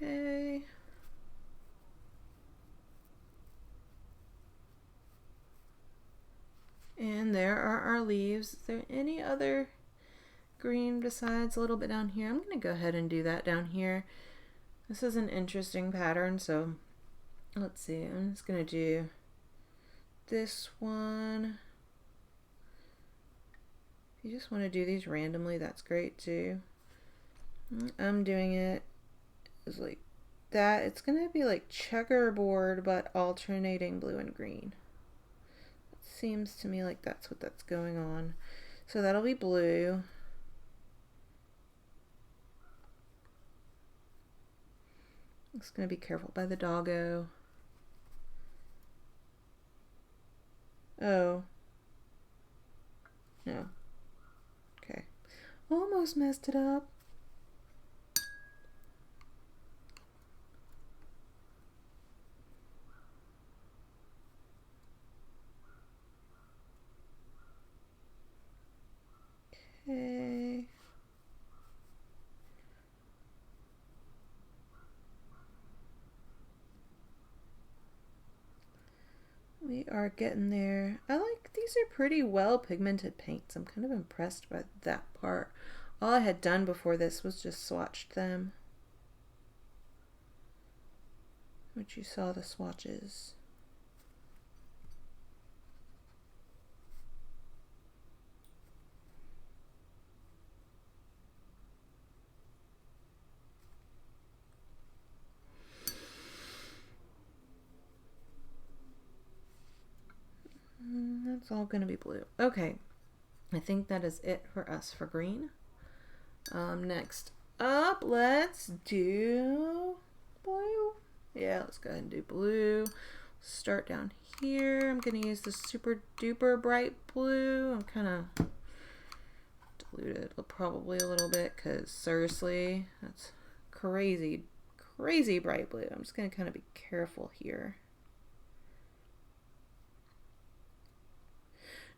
Okay. And there are our leaves. Is there any other green besides a little bit down here? I'm going to go ahead and do that down here. This is an interesting pattern, so let's see. I'm just going to do this one. If you just want to do these randomly, that's great too. I'm doing it as like that. It's going to be like checkerboard, but alternating blue and green. It seems to me like that's what that's going on. So that'll be blue. Just going to be careful by the doggo. Oh. No. Okay. Almost messed it up. Okay. We are getting there. I like, these are pretty well pigmented paints. I'm kind of impressed by that part. All I had done before this was just swatched them. Which you saw the swatches. That's all going to be blue. Okay. I think that is it for us for green. Next up, let's do blue. Yeah, let's go ahead and do blue. Start down here. I'm going to use the super duper bright blue. I'm kind of diluted probably a little bit because seriously, that's crazy, crazy bright blue. I'm just going to kind of be careful here.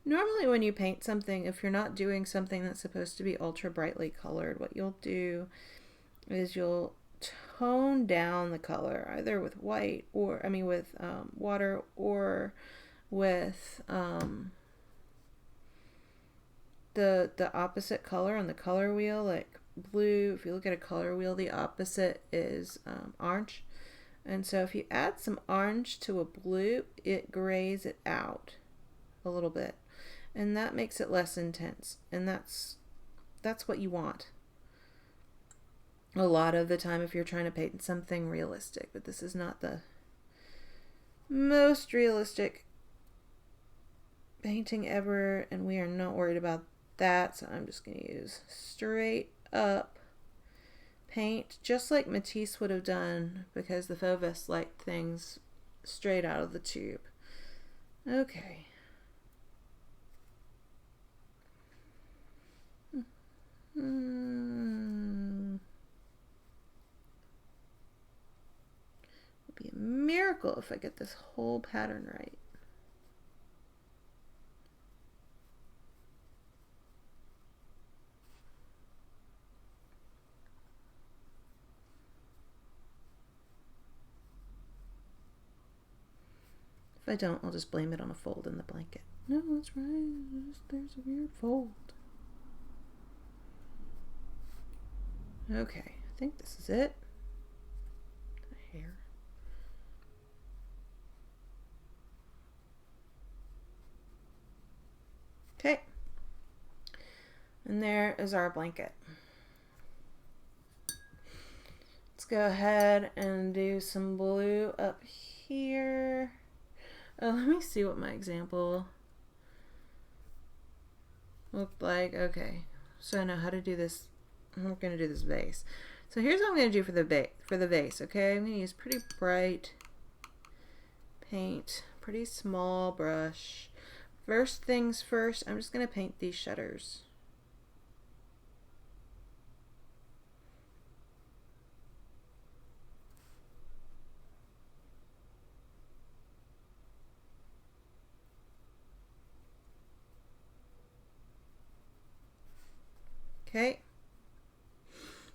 Normally when you paint something, if you're not doing something that's supposed to be ultra brightly colored, what you'll do is you'll tone down the color either with white or, with water or with the opposite color on the color wheel, like blue. If you look at a color wheel, the opposite is orange. And so if you add some orange to a blue, it grays it out a little bit. And that makes it less intense. And that's what you want a lot of the time if you're trying to paint something realistic. But this is not the most realistic painting ever, and we are not worried about that. So I'm just going to use straight up paint, just like Matisse would have done, because the Faux Vase liked things straight out of the tube. Okay. It would be a miracle if I get this whole pattern right. If I don't, I'll just blame it on a fold in the blanket. No, that's right. There's a weird fold. Okay, I think this is it. The hair. Okay. And there is our blanket. Let's go ahead and do some blue up here. Oh, let me see what my example looked like. Okay, so I know how to do this. I'm going to do this vase. So here's what I'm going to do for the vase. Okay, I'm going to use pretty bright paint, pretty small brush. First things first, I'm just going to paint these shutters. Okay.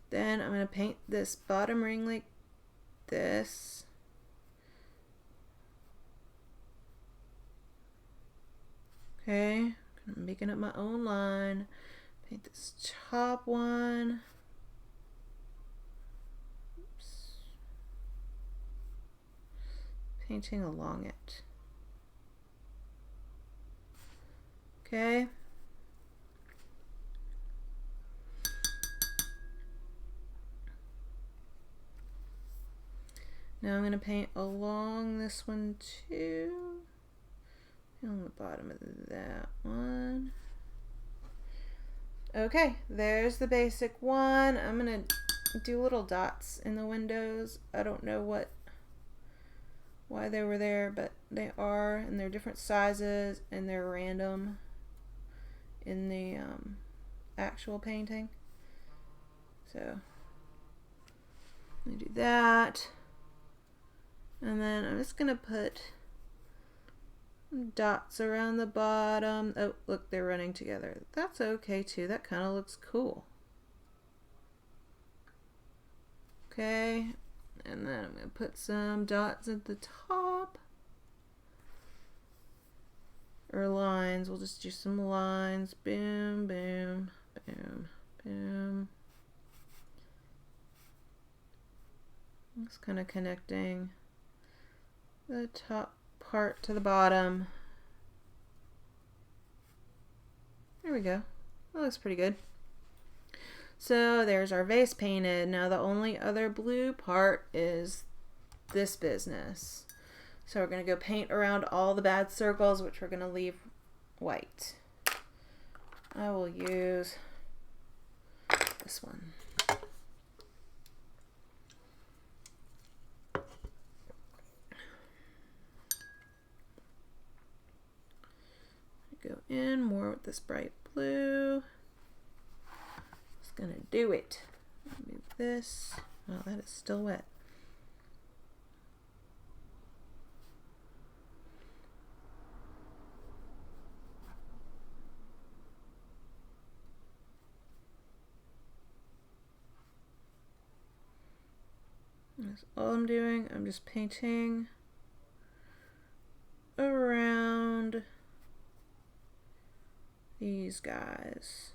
Then I'm going to paint this bottom ring like this. Okay. I'm making up my own line. Paint this top one. Oops. Painting along it. Okay. Now I'm going to paint along this one too. On the bottom of that one. Okay, there's the basic one. I'm going to do little dots in the windows. I don't know why they were there, but they are, and they're different sizes, and they're random in the actual painting. So let me do that. And then I'm just going to put dots around the bottom. Oh, look, they're running together. That's okay too. That kind of looks cool. Okay. And then I'm going to put some dots at the top. Or lines. We'll just do some lines. Boom, boom, boom, boom. Just kind of connecting the top part to the bottom. There we go. That looks pretty good. So there's our vase painted. Now the only other blue part is this business. So we're going to go paint around all the bad circles, which we're going to leave white. I will use this one. Go in more with this bright blue. Just gonna do it. Move this. Oh, that is still wet. That's all I'm doing. I'm just painting around these these guys.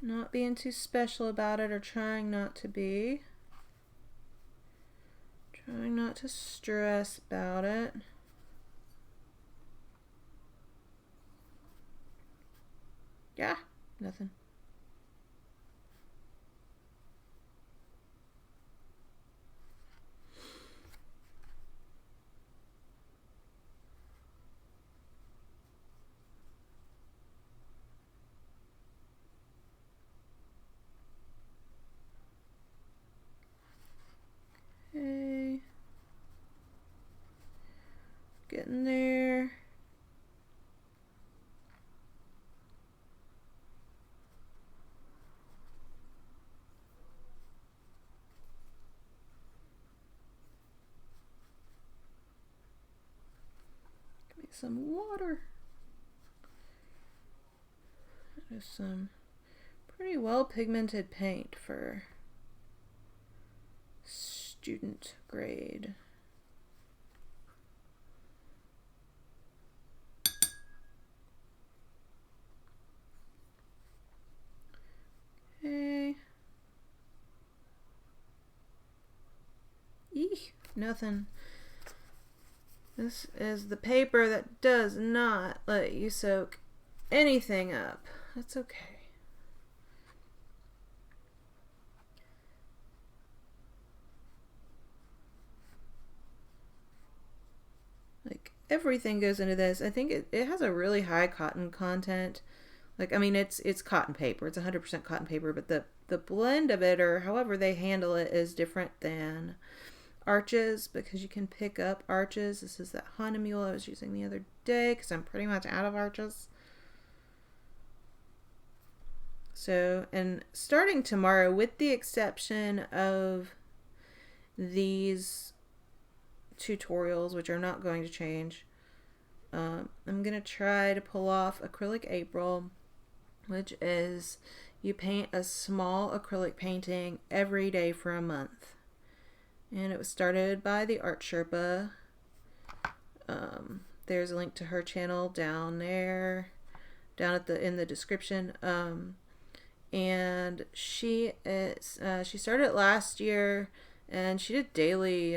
Not being too special about it, or trying not to be. Trying not to stress about it. Yeah, nothing. Okay. Getting there. Give me some water. There's some pretty well pigmented paint for student grade. Okay. Eek, nothing. This is the paper that does not let you soak anything up. That's okay. Like, everything goes into this. I think it has a really high cotton content. Like, I mean, it's cotton paper. It's 100% cotton paper, but the blend of it, or however they handle it, is different than arches, because you can pick up arches. This is that Honda Mule I was using the other day because I'm pretty much out of arches. So, and starting tomorrow, with the exception of these tutorials, which are not going to change, I'm going to try to pull off Acrylic April, which is you paint a small acrylic painting every day for a month. And it was started by the Art Sherpa. There's a link to her channel down there, down at in the description. And she started it last year, and she did daily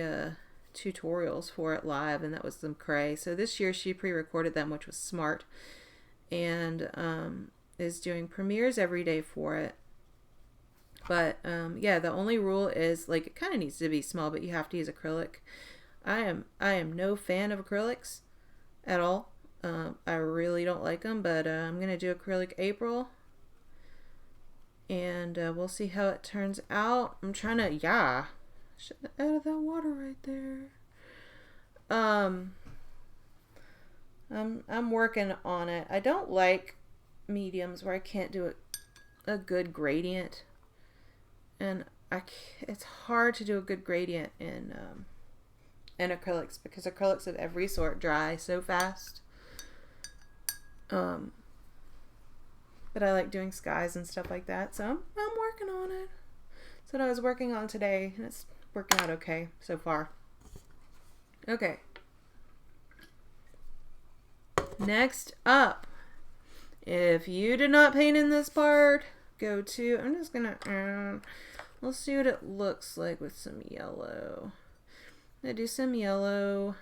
tutorials for it live, and that was some cray. So this year she pre-recorded them, which was smart, and is doing premieres every day for it. But yeah, the only rule is, like, it kind of needs to be small, but you have to use acrylic. I am no fan of acrylics at all. I really don't like them, but I'm gonna do Acrylic April, and we'll see how it turns out. I'm trying to, yeah, should have added that water right there. I'm working on it. I don't like mediums where I can't do a good gradient. And it's hard to do a good gradient in acrylics, because acrylics of every sort dry so fast. But I like doing skies and stuff like that, so I'm working on it. That's what I was working on today, and it's working out okay so far. Okay. Next up, if you did not paint in this part, go to, I'm just gonna, let's see what it looks like with some yellow. I'm gonna do some yellow.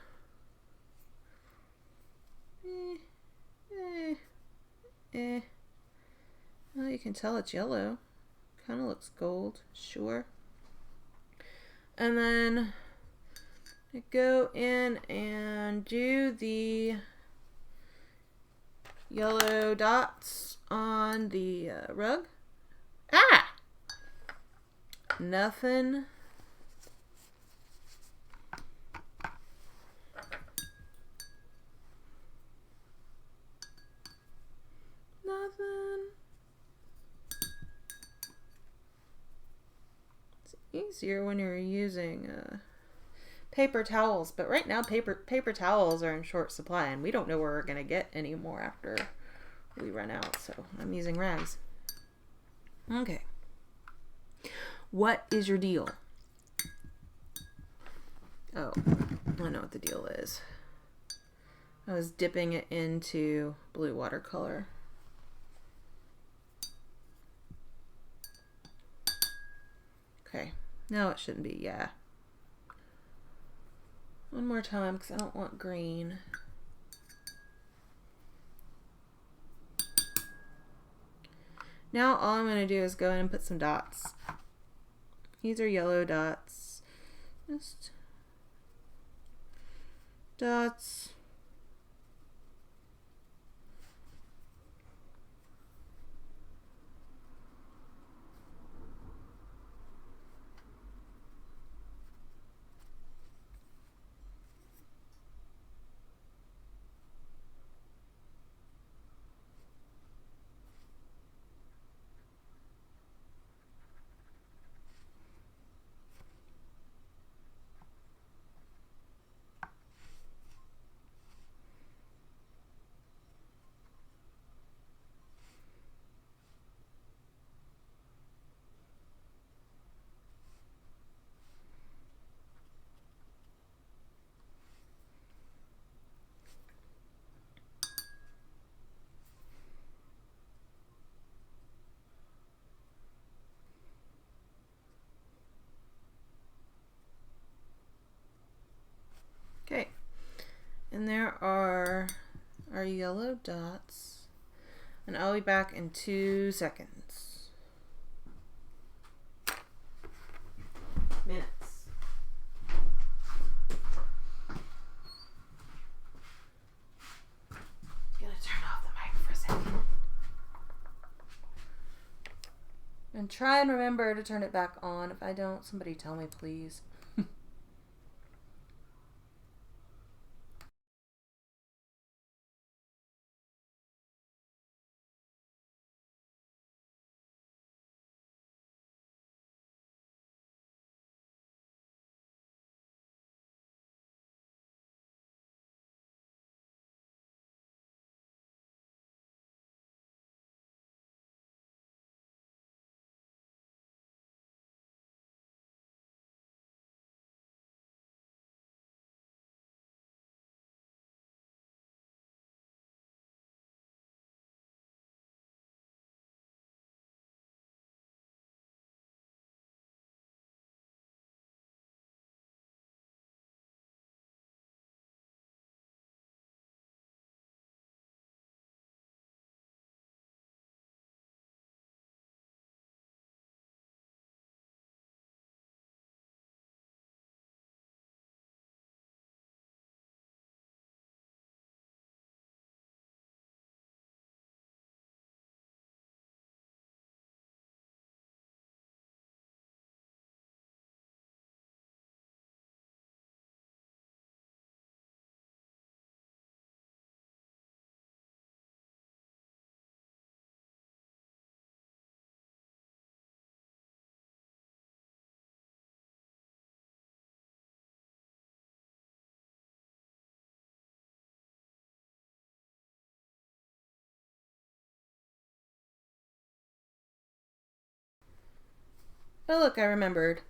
Well, you can tell it's yellow. Kind of looks gold, sure. And then go in and do the yellow dots on the rug. Ah! Nothing. Nothing. It's easier when you're using paper towels, but right now paper towels are in short supply, and we don't know where we're gonna get any more after we run out, so I'm using rags. Okay. What is your deal? Oh, I know what the deal is. I was dipping it into blue watercolor. Okay, no, it shouldn't be, yeah. One more time because I don't want green. Now all I'm going to do is go in and put some dots. These are yellow dots. Just dots. Okay, and there are our yellow dots, and I'll be back in 2 seconds. Minutes. Gonna turn off the mic for a second. And try and remember to turn it back on. If I don't, somebody tell me, please. Oh, look, I remembered.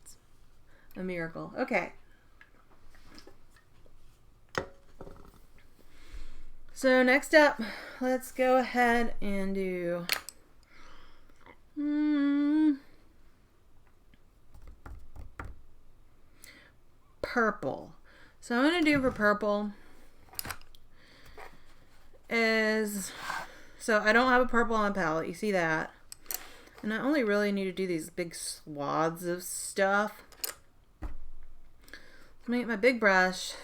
It's a miracle. Okay. So next up, let's go ahead and do purple. So I'm going to do for purple is, so I don't have a purple on my palette. You see that? And I only really need to do these big swaths of stuff. I'm going to get my big brush.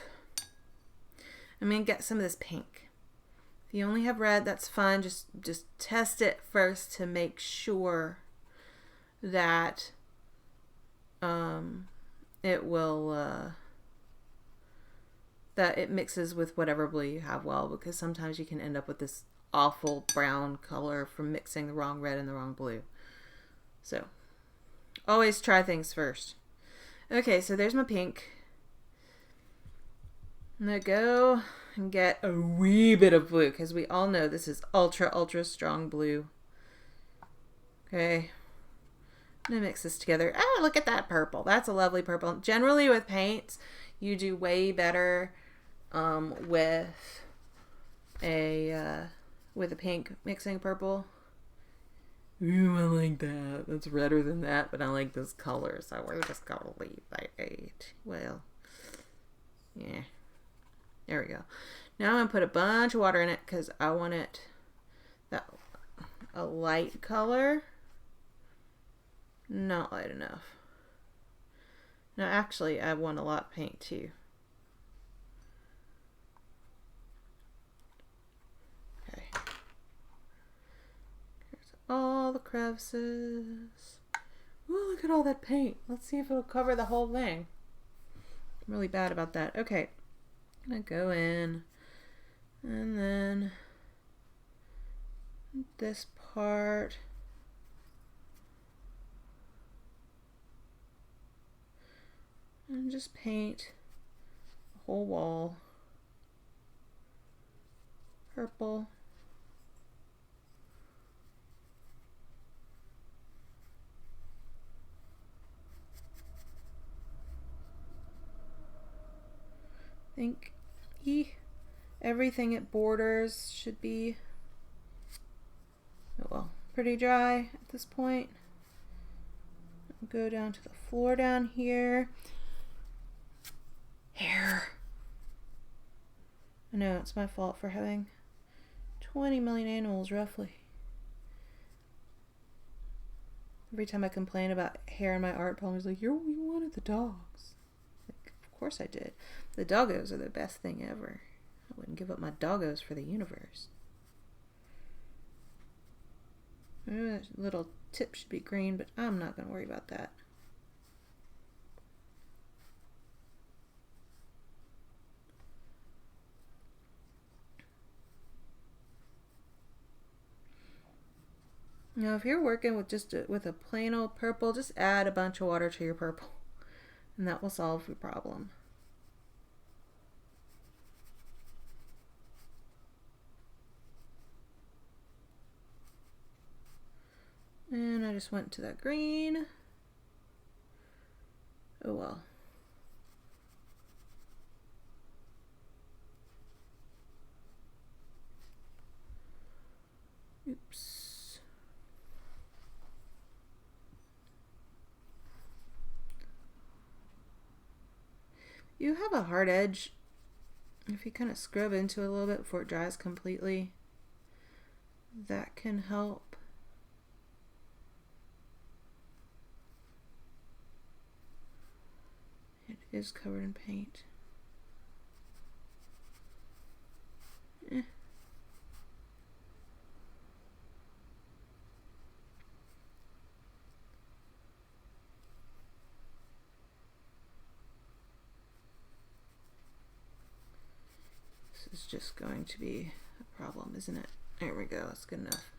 I'm going to get some of this pink. If you only have red, that's fine. Just test it first to make sure that it will that it mixes with whatever blue you have well, because sometimes you can end up with this awful brown color from mixing the wrong red and the wrong blue. So always try things first. Okay, so there's my pink. I'm gonna go and get a wee bit of blue, because we all know this is ultra strong blue. Okay, I'm gonna mix this together. Ah, look at that purple. That's a lovely purple. Generally with paints, you do way better with a pink mixing purple. Ooh, I like that. That's redder than that, but I like this color, so we're just gonna leave that 8. Well, yeah. There we go. Now I'm gonna put a bunch of water in it because I want it a light color. Not light enough. No, actually, I want a lot of paint too. Okay. Here's all the crevices. Ooh, look at all that paint. Let's see if it'll cover the whole thing. I'm really bad about that. Okay. I'm gonna go in and then this part. And just paint the whole wall purple. I think everything it borders should be, oh well, pretty dry at this point. Go down to the floor down here. Hair. I know it's my fault for having 20 million animals roughly. Every time I complain about hair in my art poem, he's like, you wanted the dogs. Like, of course I did. The doggos are the best thing ever. I wouldn't give up my doggos for the universe. That little tip should be green, but I'm not going to worry about that. Now, if you're working with with a plain old purple, just add a bunch of water to your purple, and that will solve your problem. And I just went to that green. Oh well. Oops. You have a hard edge. If you kind of scrub into it a little bit before it dries completely, that can help. It is covered in paint. This is just going to be a problem, isn't it? There we go. That's good enough.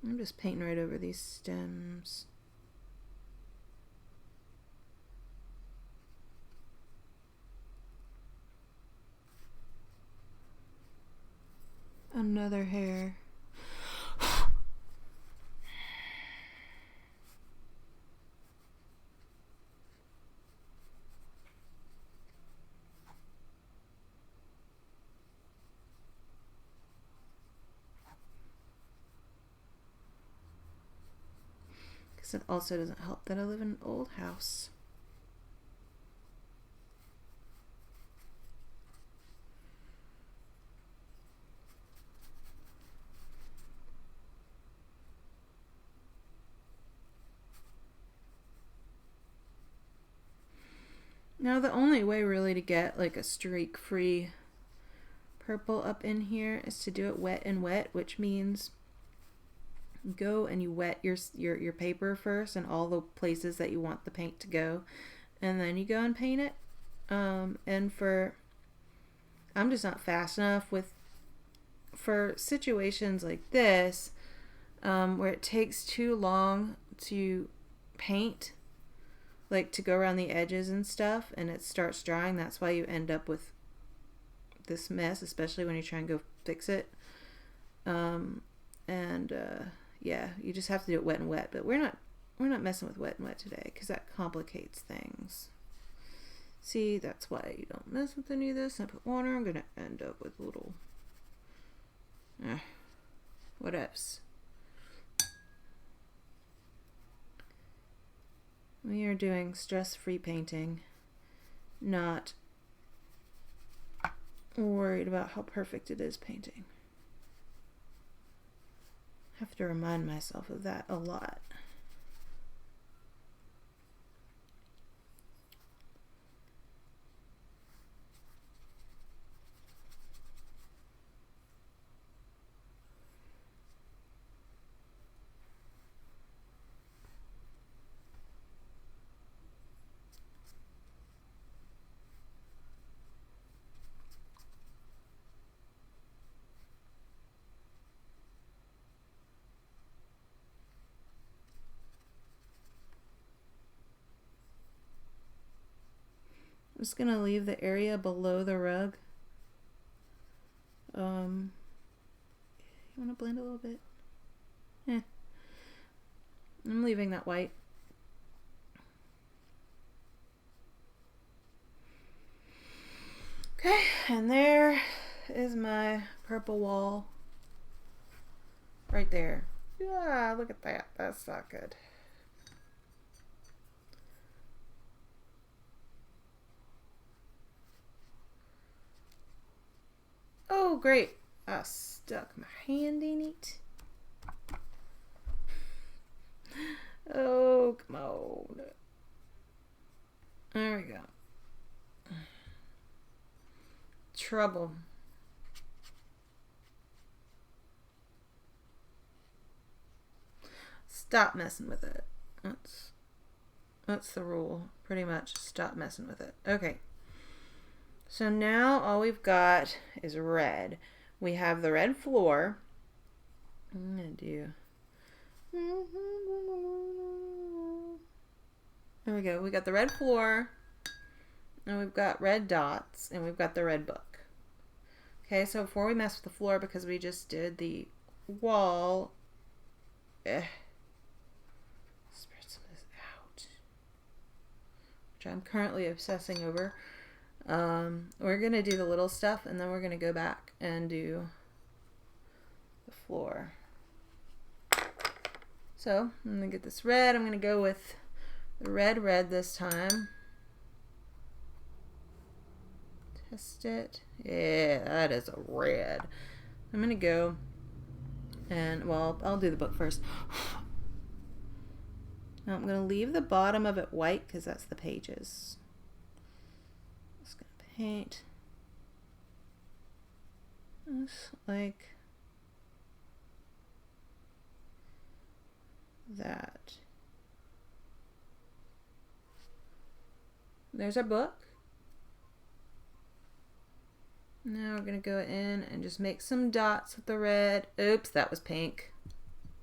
I'm just painting right over these stems. Another hair. Because it also doesn't help that I live in an old house. Now the only way really to get like a streak-free purple up in here is to do it wet and wet, which means you go and you wet your paper first and all the places that you want the paint to go, and then you go and paint it. I'm just not fast enough for situations like this, where it takes too long to paint, like to go around the edges and stuff, and it starts drying. That's why you end up with this mess, especially when you try and go fix it. Yeah, you just have to do it wet and wet. But we're not messing with wet and wet today because that complicates things. See, that's why you don't mess with any of this. I put water. I'm gonna end up with a little. What else? We are doing stress-free painting, not worried about how perfect it is painting. I have to remind myself of that a lot. I'm just gonna leave the area below the rug. You wanna blend a little bit? I'm leaving that white. Okay, and there is my purple wall. Right there. Yeah, look at that. That's not good. Oh, great. I stuck my hand in it. Oh, come on. There we go. Trouble. Stop messing with it. That's the rule. Pretty much stop messing with it. Okay. So now all we've got is red. We have the red floor. I'm going to do... There we go. We got the red floor. And we've got red dots. And we've got the red book. Okay, so before we mess with the floor, because we just did the wall... Spread some of this out. Which I'm currently obsessing over. We're going to do the little stuff, and then we're going to go back and do the floor. So, I'm going to get this red. I'm going to go with the red this time. Test it. Yeah, that is a red. I'm going to go and, well, I'll do the book first. Now I'm going to leave the bottom of it white because that's the pages. Just going to paint just like that. There's our book. Now we're going to go in and just make some dots with the red. Oops, that was pink.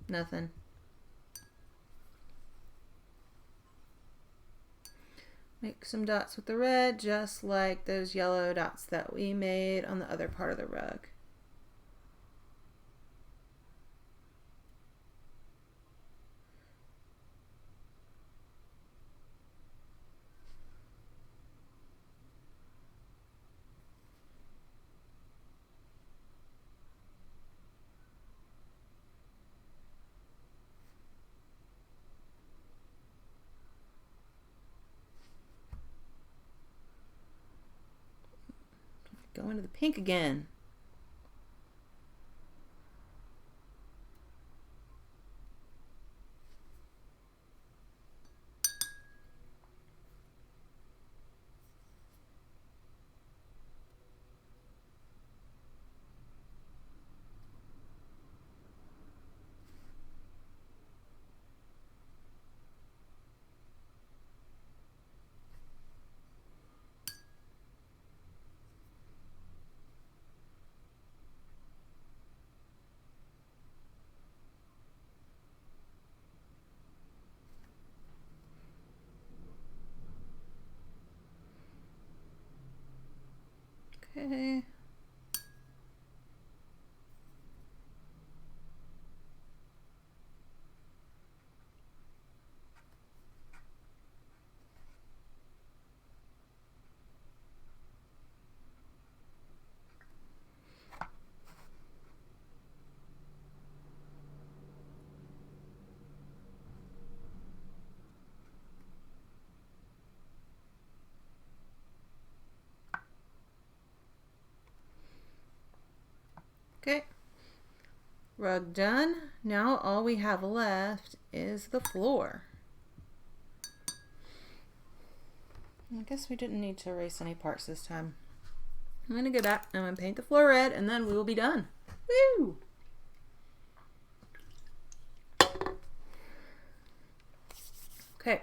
Nothing. Make some dots with the red, just like those yellow dots that we made on the other part of the rug. Go into the pink again. Okay. Rug done. Now all we have left is the floor. I guess we didn't need to erase any parts this time. I'm going to go back, I'm going to paint the floor red, and then we will be done. Woo! Okay.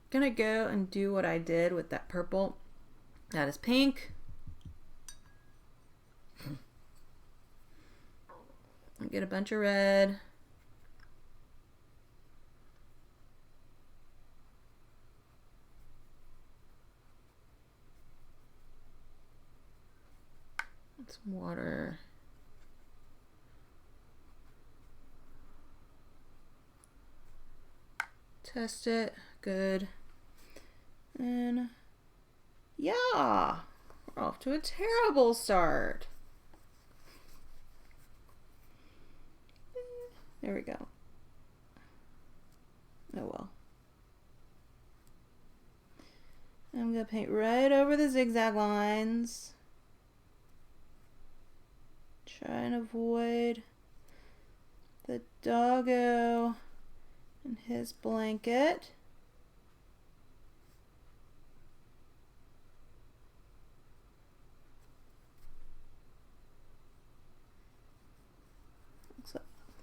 Gonna go and do what I did with that purple. That is pink. Get a bunch of red. Some water. Test it. Good. And yeah, we're off to a terrible start. There we go. Oh well. I'm going to paint right over the zigzag lines. Try and avoid the doggo and his blanket.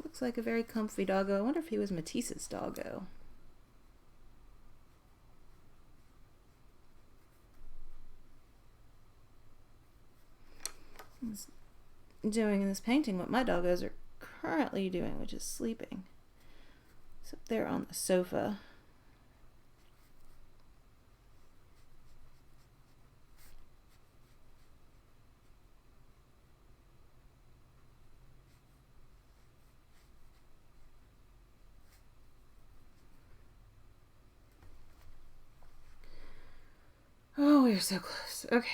Looks like a very comfy doggo. I wonder if he was Matisse's doggo. He's doing in this painting what my doggos are currently doing, which is sleeping. It's up there on the sofa. Oh, we're so close. Okay.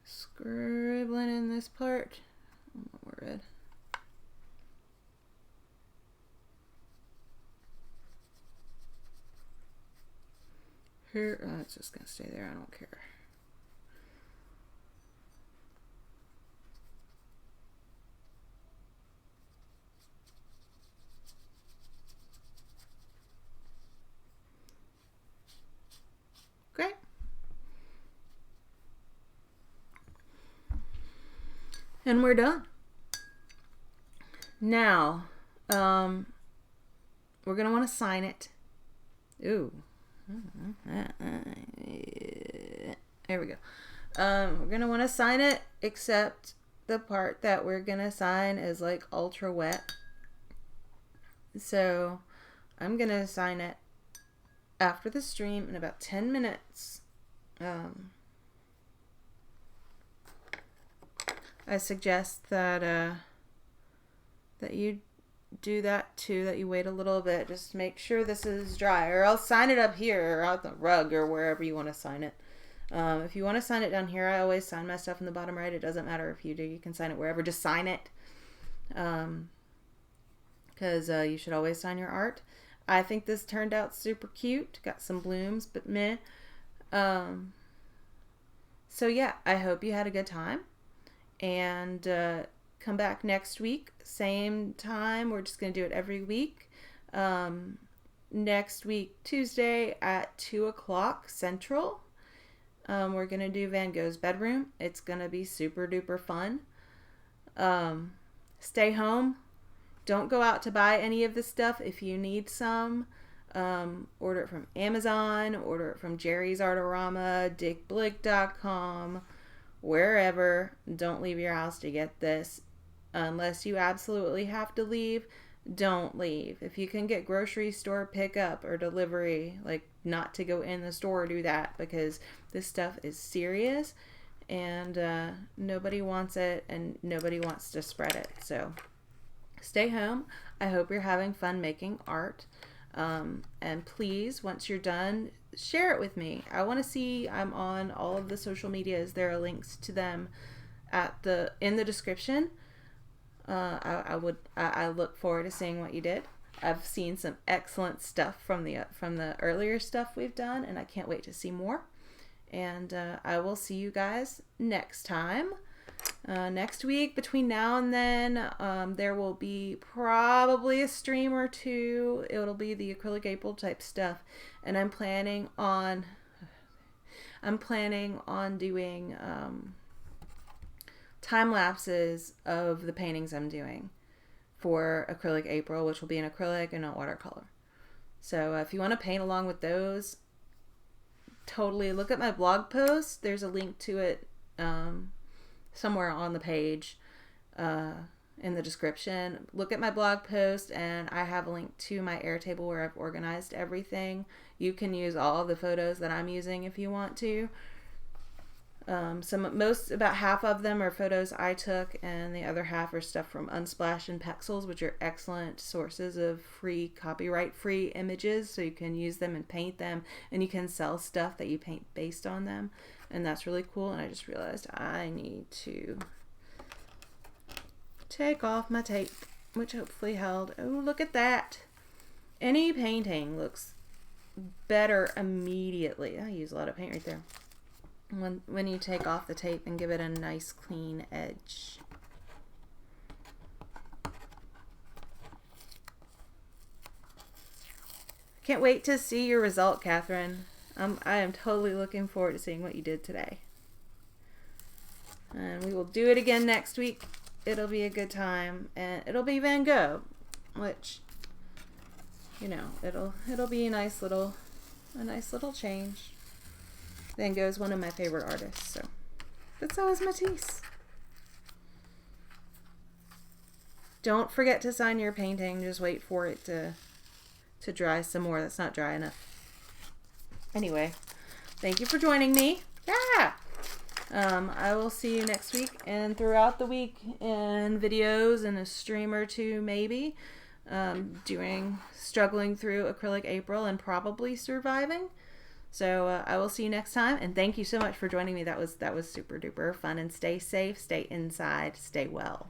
Scribbling in this part. More red. Here, it's just gonna stay there. I don't care. Great. And we're done. Now, we're gonna want to sign it. Ooh. There we go. We're gonna want to sign it, except the part that we're gonna sign is like ultra wet. So I'm gonna sign it after the stream in about 10 minutes. I suggest that that you do that too, that you wait a little bit. Just make sure this is dry, or I'll sign it up here or out the rug or wherever you want to sign it. If you want to sign it down here, I always sign my stuff in the bottom right. It doesn't matter if you do. You can sign it wherever. Just sign it. Because you should always sign your art. I think this turned out super cute. Got some blooms, but meh. So yeah, I hope you had a good time. And come back next week, same time. We're just going to do it every week. Next week, Tuesday at 2 o'clock Central. We're going to do Van Gogh's bedroom. It's going to be super duper fun. Stay home. Don't go out to buy any of this stuff. If you need some, order it from Amazon, order it from Jerry's Artorama, dickblick.com, wherever. Don't leave your house to get this. Unless you absolutely have to leave, don't leave. If you can get grocery store pickup or delivery, like not to go in the store, do that, because this stuff is serious and nobody wants it and nobody wants to spread it. So stay home. I hope you're having fun making art. And please, once you're done, share it with me. I want to see. I'm on all of the social medias. There are links to them in the description. I look forward to seeing what you did. I've seen some excellent stuff from the earlier stuff we've done, and I can't wait to see more. And I will see you guys next time. Next week, between now and then, there will be probably a stream or two. It'll be the acrylic April type stuff, and I'm planning on doing time lapses of the paintings I'm doing for acrylic April, which will be in acrylic and not watercolor. So if you want to paint along with those, totally look at my blog post. There's a link to it somewhere on the page in the description. Look at my blog post, and I have a link to my Airtable where I've organized everything. You can use all of the photos that I'm using if you want to. About half of them are photos I took, and the other half are stuff from Unsplash and Pexels, which are excellent sources of free, copyright-free images, so you can use them and paint them, and you can sell stuff that you paint based on them, and that's really cool. And I just realized I need to take off my tape, which hopefully held. Oh, look at that. Any painting looks better immediately. I use a lot of paint right there. When you take off the tape and give it a nice clean edge. Can't wait to see your result, Catherine. I am totally looking forward to seeing what you did today. And we will do it again next week. It'll be a good time, and it'll be Van Gogh, which, you know, it'll be a nice little change. Van Gogh's one of my favorite artists, but so is Matisse. Don't forget to sign your painting. Just wait for it to dry some more. That's not dry enough. Anyway, thank you for joining me. Yeah. I will see you next week and throughout the week in videos and a stream or two maybe. Struggling through acrylic April and probably surviving. So I will see you next time, and thank you so much for joining me. That was super duper fun, and stay safe, stay inside, stay well.